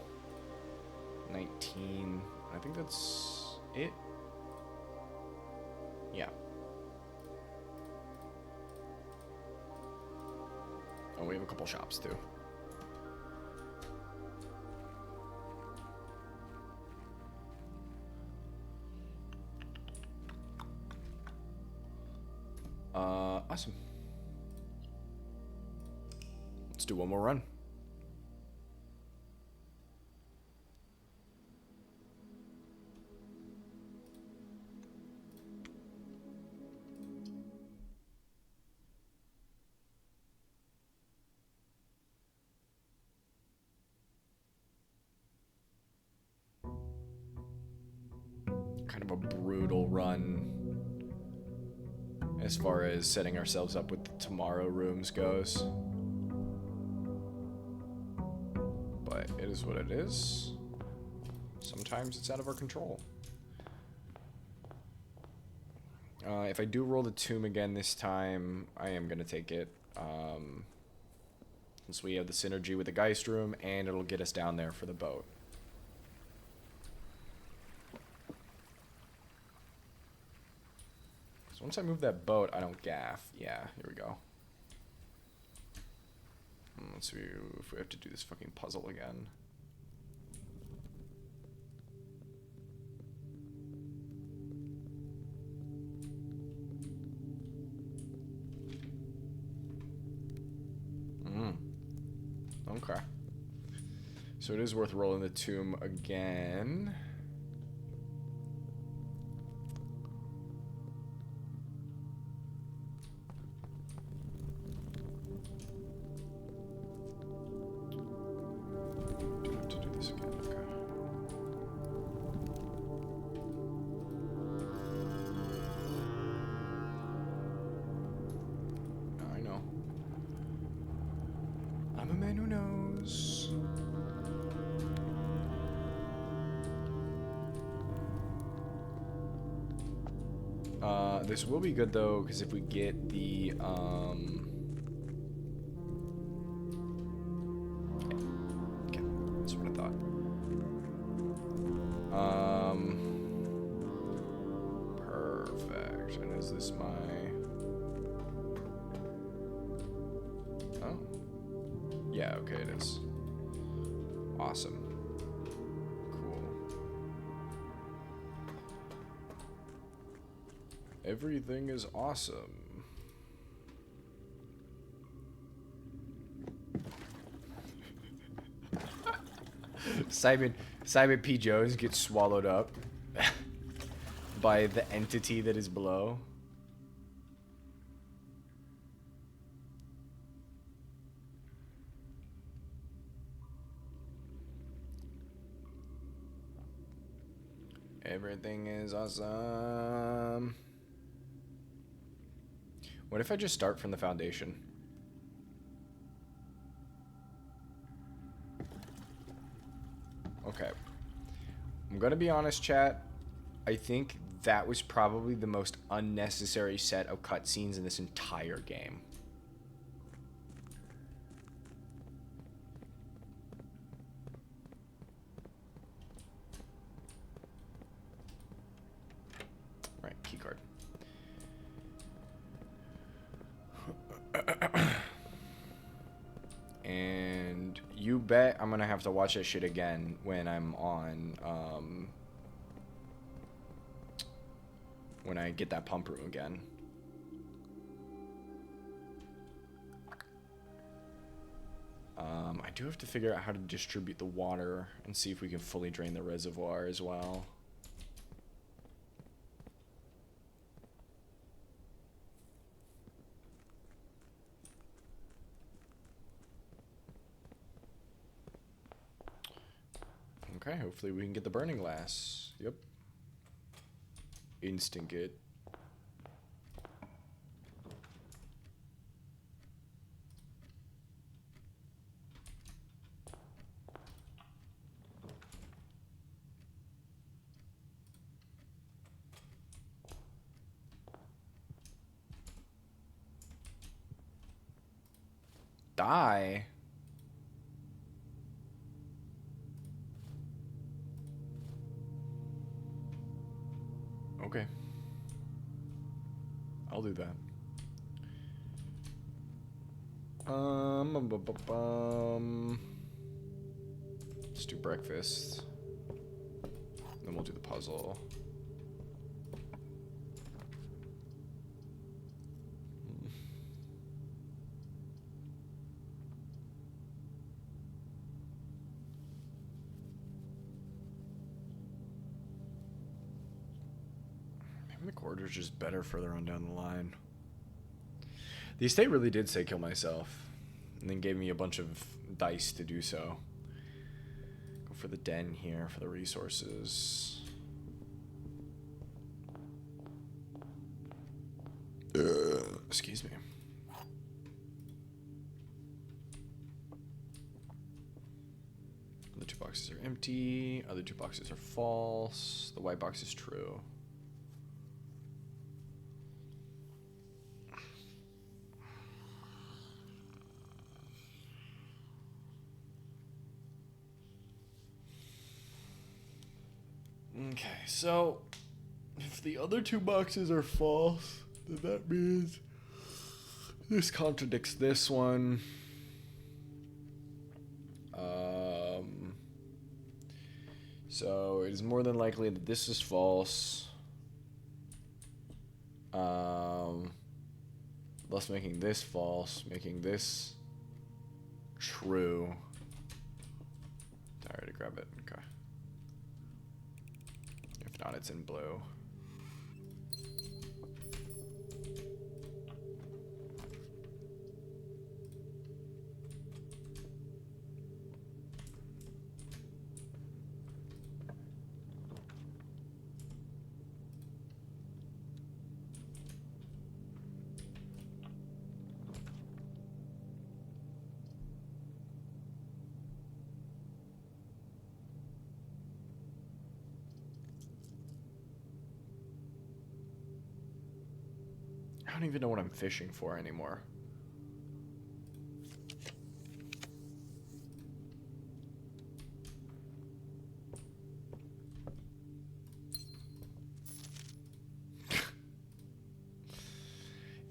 19. I think that's it. Yeah. Oh, we have a couple shops too. Awesome. Let's do one more run. Kind of a brutal run as far as setting ourselves up with the tomorrow rooms goes. But it is what it is. Sometimes it's out of our control. If I do roll the tomb again this time, I am going to take it. Since we have the synergy with the Geist room, and it'll get us down there for the boat. So once I move that boat, I don't gaff. Yeah, here we go. Let's see if we have to do this fucking puzzle again. Okay. So it is worth rolling the tomb again. Do have to do this again, okay. I know. I'm a man who knows. This will be good though, because if we get the okay, that's what I thought. Perfect. And is this my? Oh, yeah. Okay, it is. Awesome. Everything is awesome. Simon P. Jones gets swallowed up by the entity that is below. Everything is awesome. What if I just start from the foundation? Okay. I'm gonna be honest, chat. I think that was probably the most unnecessary set of cutscenes in this entire game. Right, keycard. And you bet I'm gonna have to watch that shit again when I'm on, when I get that pump room again. I do have to figure out how to distribute the water and see if we can fully drain the reservoir as well. Okay, hopefully we can get the burning glass. Yep. Instant get. Die? Okay. I'll do that. Let's do breakfast. Then we'll do the puzzle. Maybe the corridor's just better further on down the line. The estate really did say kill myself, and then gave me a bunch of dice to do so. Go for the den here for the resources. Excuse me. The two boxes are empty. Other two boxes are false. The white box is true. Okay, so if the other two boxes are false, then that means this contradicts this one. So it is more than likely that this is false. Thus making this false, making this true. Sorry to grab it. Okay. If not, it's in blue. I don't even know what I'm fishing for anymore.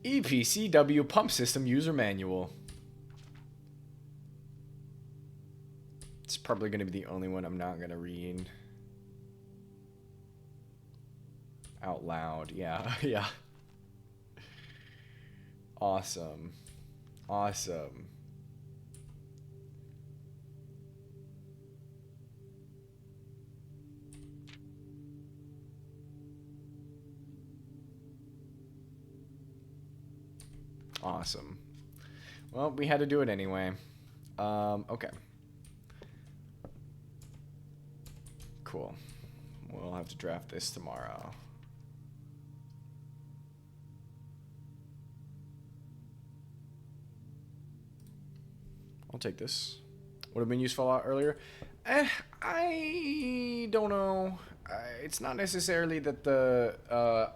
EPCW Pump System User Manual. It's probably going to be the only one I'm not going to read out loud. Yeah, yeah. Awesome. Awesome. Awesome. Well, we had to do it anyway. Okay. Cool. We'll have to draft this tomorrow. I'll take this. Would have been useful earlier. I don't know. It's not necessarily that the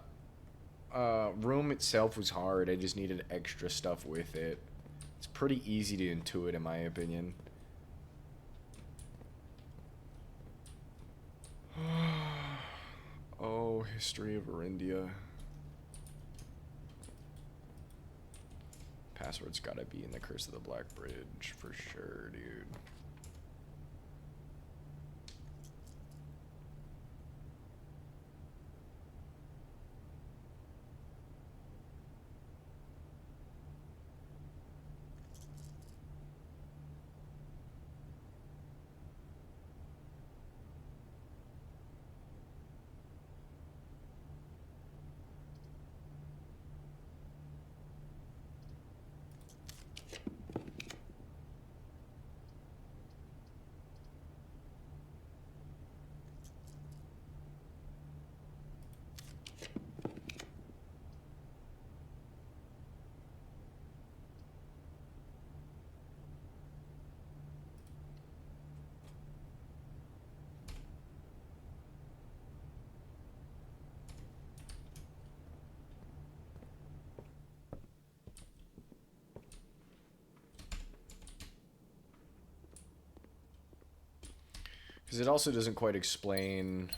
room itself was hard. I just needed extra stuff with it. It's pretty easy to intuit, in my opinion. Oh, history of Arindia. Password's gotta be in the Curse of the Black Bridge for sure, dude. Because it also doesn't quite explain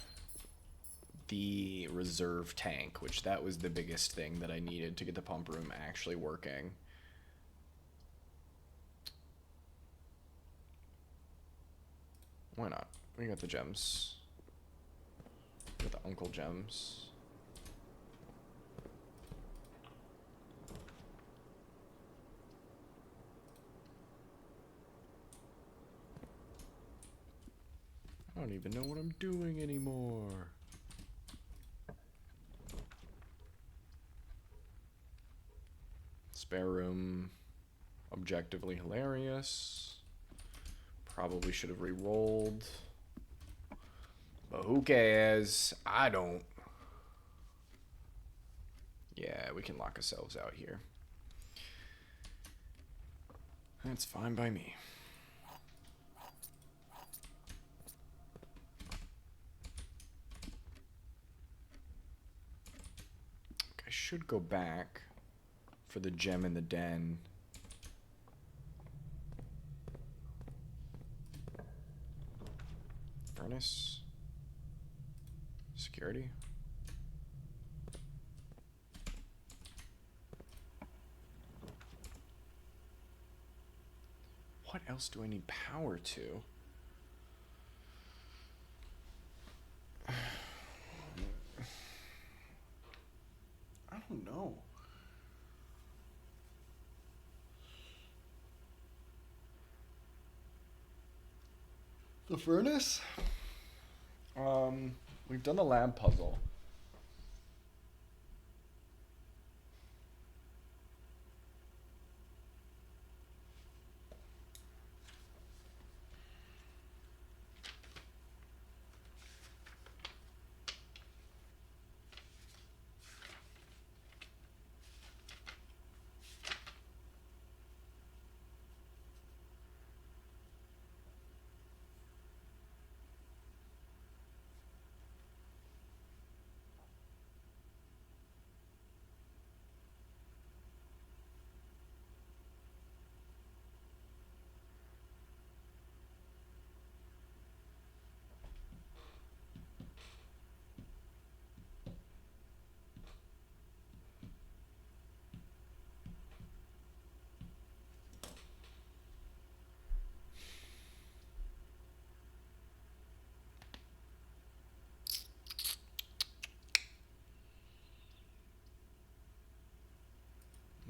the reserve tank, which that was the biggest thing that I needed to get the pump room actually working. Why not? We got the gems. We got the uncle gems. I don't even know what I'm doing anymore. Spare room, objectively hilarious. Probably should have re-rolled. But who cares? I don't. Yeah, we can lock ourselves out here. That's fine by me. I should go back for the gem in the den. Furnace. security. What else do I need power to? I don't know. The furnace? We've done the lab puzzle.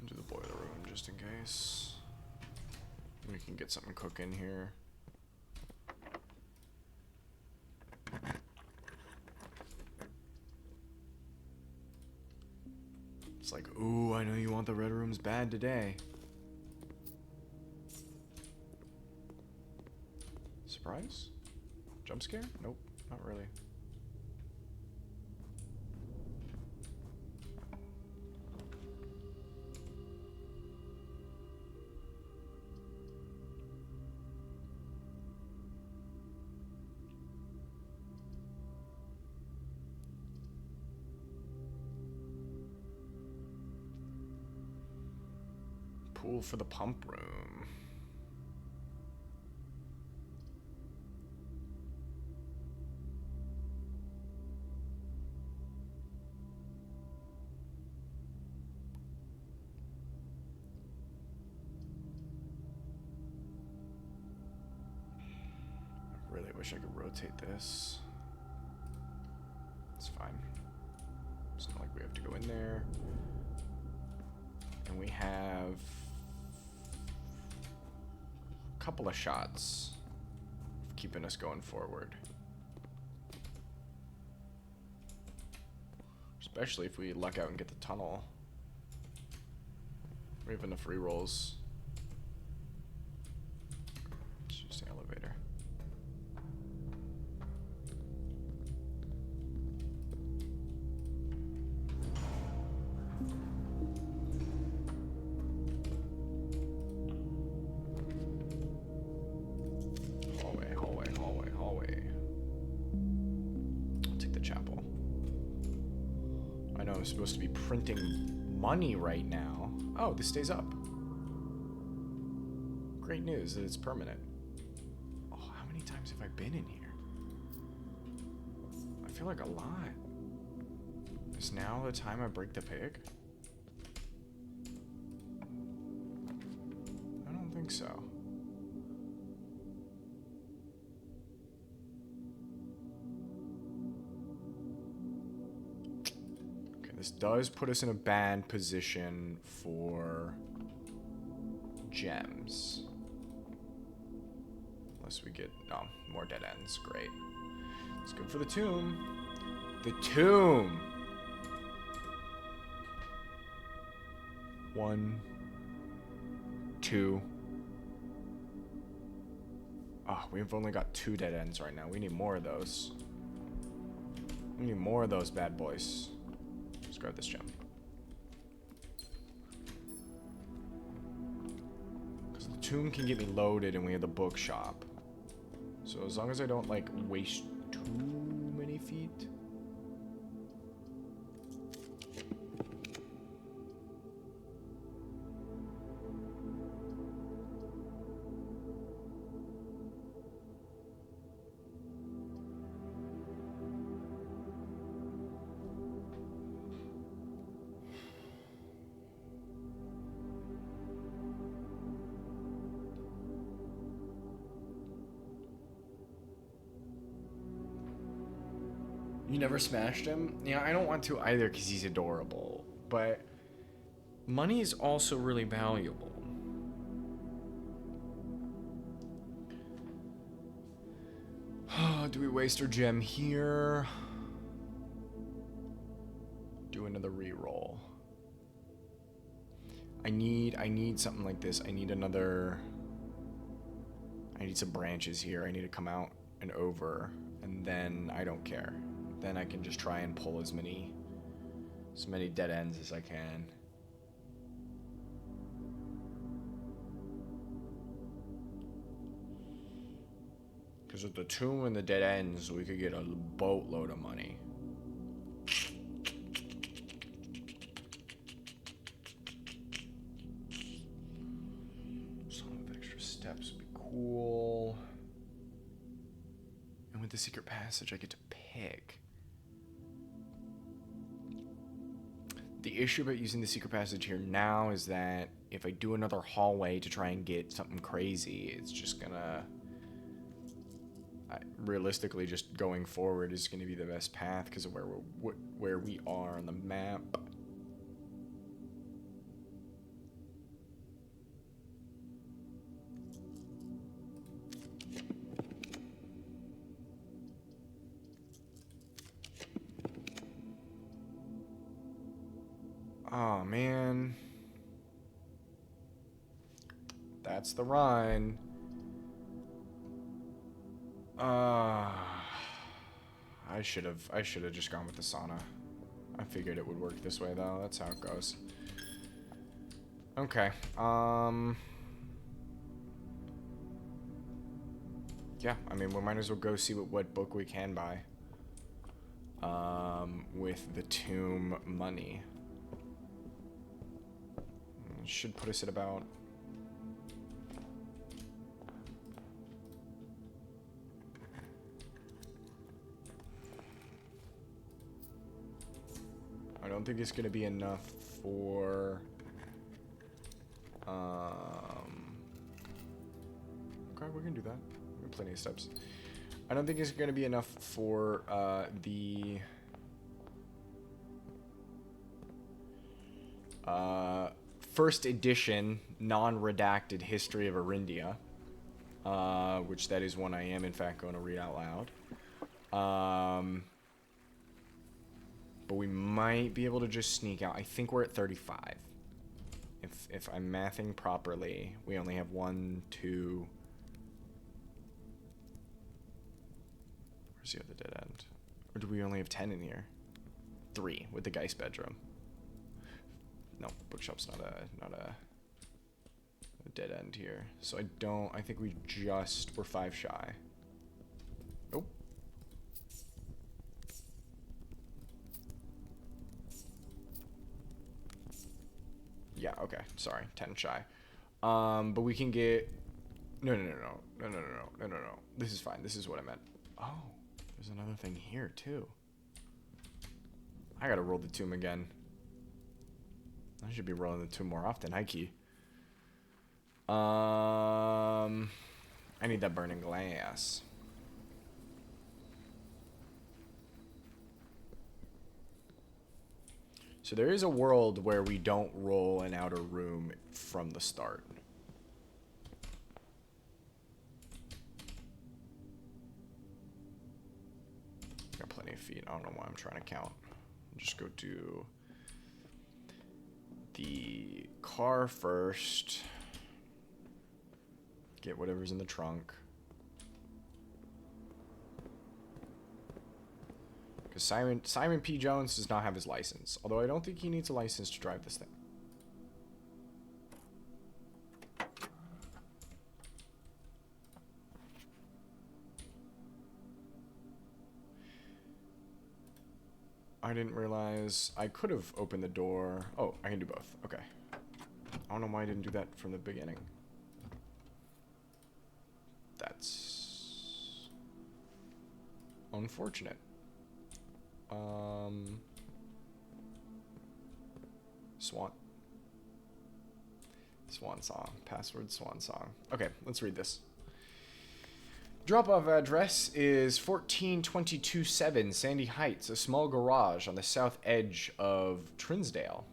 Into the boiler room just in case. We can get something cooking here. It's like, ooh, I know you want the red rooms bad today. Surprise? Jump scare? Nope, not really. Pool for the pump room. I really wish I could rotate this. It's fine. It's not like we have to go in there. And we have a couple of shots of keeping us going forward. Especially if we luck out and get the tunnel. We have enough rerolls. Let's use the elevator. I'm supposed to be printing money right now. Oh, this stays up. Great news that it's permanent. Oh, how many times have I been in here? I feel like a lot. Is now the time I break the pig? I don't think so. This does put us in a bad position for gems. Unless we get, no, more dead ends. Great. It's good for the tomb. The tomb! 1, 2. Oh, we've only got 2 dead ends right now. We need more of those. We need more of those bad boys. Let's grab this gem. Because the tomb can get me loaded and we have the bookshop. So as long as I don't, like, waste too many feet. You never smashed him? Yeah, I don't want to either because he's adorable. But money is also really valuable. Do we waste our gem here? Do another reroll. I need something like this. I need some branches here. I need to come out and over, and then I don't care. Then I can just try and pull as many dead ends as I can. Because with the tomb and the dead ends, we could get a boatload of money. Some with extra steps would be cool. And with the secret passage, I get to pick. The issue about using the secret passage here now is that if I do another hallway to try and get something crazy, it's just gonna... realistically, just going forward is going to be the best path because of where we are on the map. Oh man, that's the run. I should have just gone with the sauna. I figured it would work this way though. That's how it goes. Okay. Yeah, I mean, we might as well go see what book we can buy. With the tomb money. Should put us at about... I don't think it's going to be enough for... Okay, we're going to do that. We have plenty of steps. I don't think it's going to be enough for the... first edition, non-redacted History of Arindia. Which that is one I am, in fact, going to read out loud. But we might be able to just sneak out. I think we're at 35. If I'm mathing properly, we only have 1, 2... Where's the other dead end? Or do we only have 10 in here? 3 with the Geist bedroom. No, bookshop's not a dead end here. So I think we're 5 shy. Oh. Yeah, okay. Sorry, 10 shy. But we can get... No. This is fine. This is what I meant. Oh, there's another thing here, too. I gotta roll the tomb again. I should be rolling the tomb more often, Hikey. I need that burning glass. So there is a world where we don't roll an outer room from the start. Got plenty of feet. I don't know why I'm trying to count. I'll just go do the car first. Get whatever's in the trunk. Because Simon P. Jones does not have his license. Although I don't think he needs a license to drive this thing. I didn't realize I could have opened the door. Oh, I can do both. Okay. I don't know why I didn't do that from the beginning. That's unfortunate. Swan song. Password swan song. Okay, let's read this. Drop-off address is 14227 Sandy Heights, a small garage on the south edge of Trinsdale.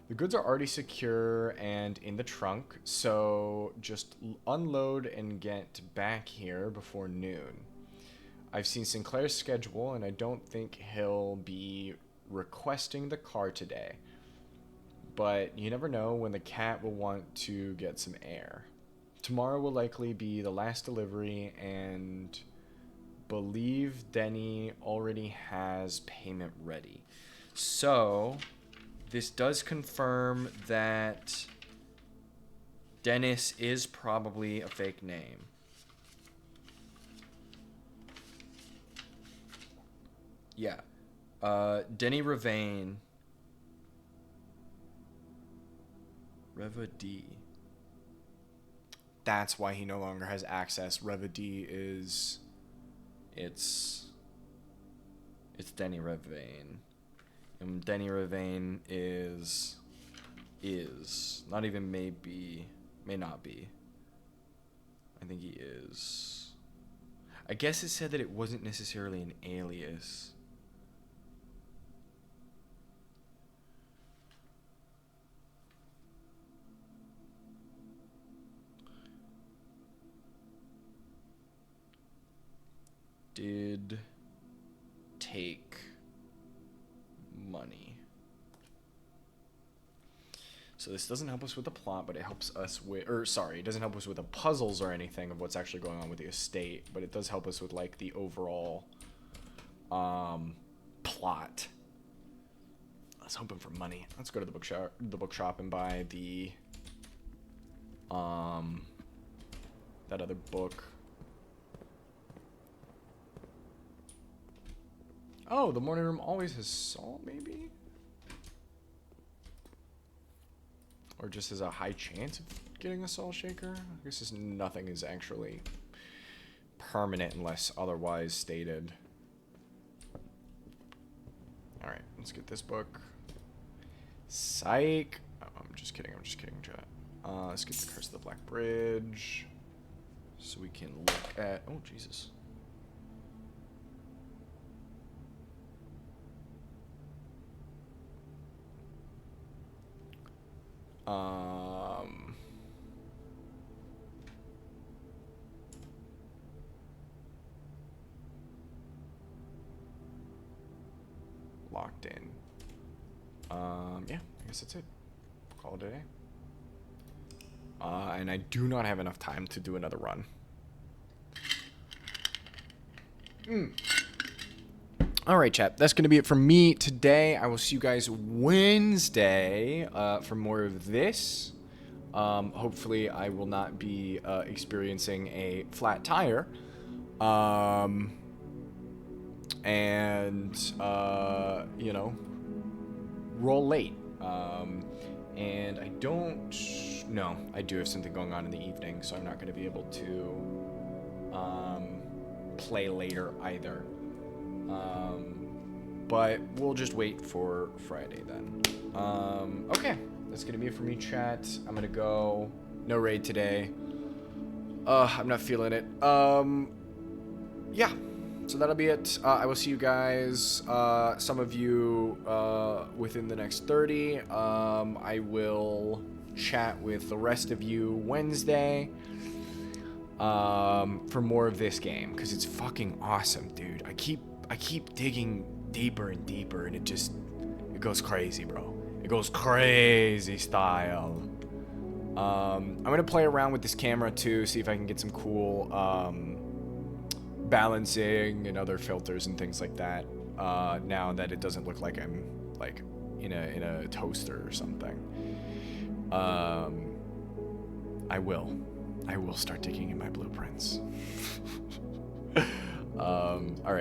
The goods are already secure and in the trunk, so just unload and get back here before noon. I've seen Sinclair's schedule, and I don't think he'll be requesting the car today. But you never know when the cat will want to get some air. Tomorrow will likely be the last delivery, and believe Denny already has payment ready. So this does confirm that Dennis is probably a fake name. Yeah. Denny Ravain. Reva-D. That's why he no longer has access. Reva-D is... It's Denny Ravain. And Denny Ravain is... Not even maybe... May not be. I think he is. I guess it said that it wasn't necessarily an alias. Did take money. So this doesn't help us with the plot, but it helps us with, it doesn't help us with the puzzles or anything of what's actually going on with the estate, but it does help us with like the overall plot. I was hoping for money. Let's go to the bookshop and buy the that other book. Oh, the morning room always has salt, maybe? Or just has a high chance of getting a salt shaker? I guess nothing is actually permanent unless otherwise stated. Alright, let's get this book. Psych! Oh, I'm just kidding, chat. Let's get the Curse of the Black Bridge. So we can look at... Oh, Jesus. Locked in. Yeah, I guess that's it. Call it a day. And I do not have enough time to do another run. Alright, chat. That's going to be it from me today. I will see you guys Wednesday for more of this. Hopefully, I will not be experiencing a flat tire. You know, roll late. And I don't... No, I do have something going on in the evening, so I'm not going to be able to play later either. But we'll just wait for Friday then. Okay, that's gonna be it for me, chat. I'm gonna go. No raid today. I'm not feeling it. Yeah, so that'll be it. I will see you guys, some of you, within the next 30. I will chat with the rest of you Wednesday. For more of this game, because it's fucking awesome, dude. I keep digging deeper and deeper, and it goes crazy, bro. It goes crazy style. I'm gonna play around with this camera too, see if I can get some cool balancing and other filters and things like that. Now that it doesn't look like I'm like in a toaster or something. I will start digging in my blueprints. All right.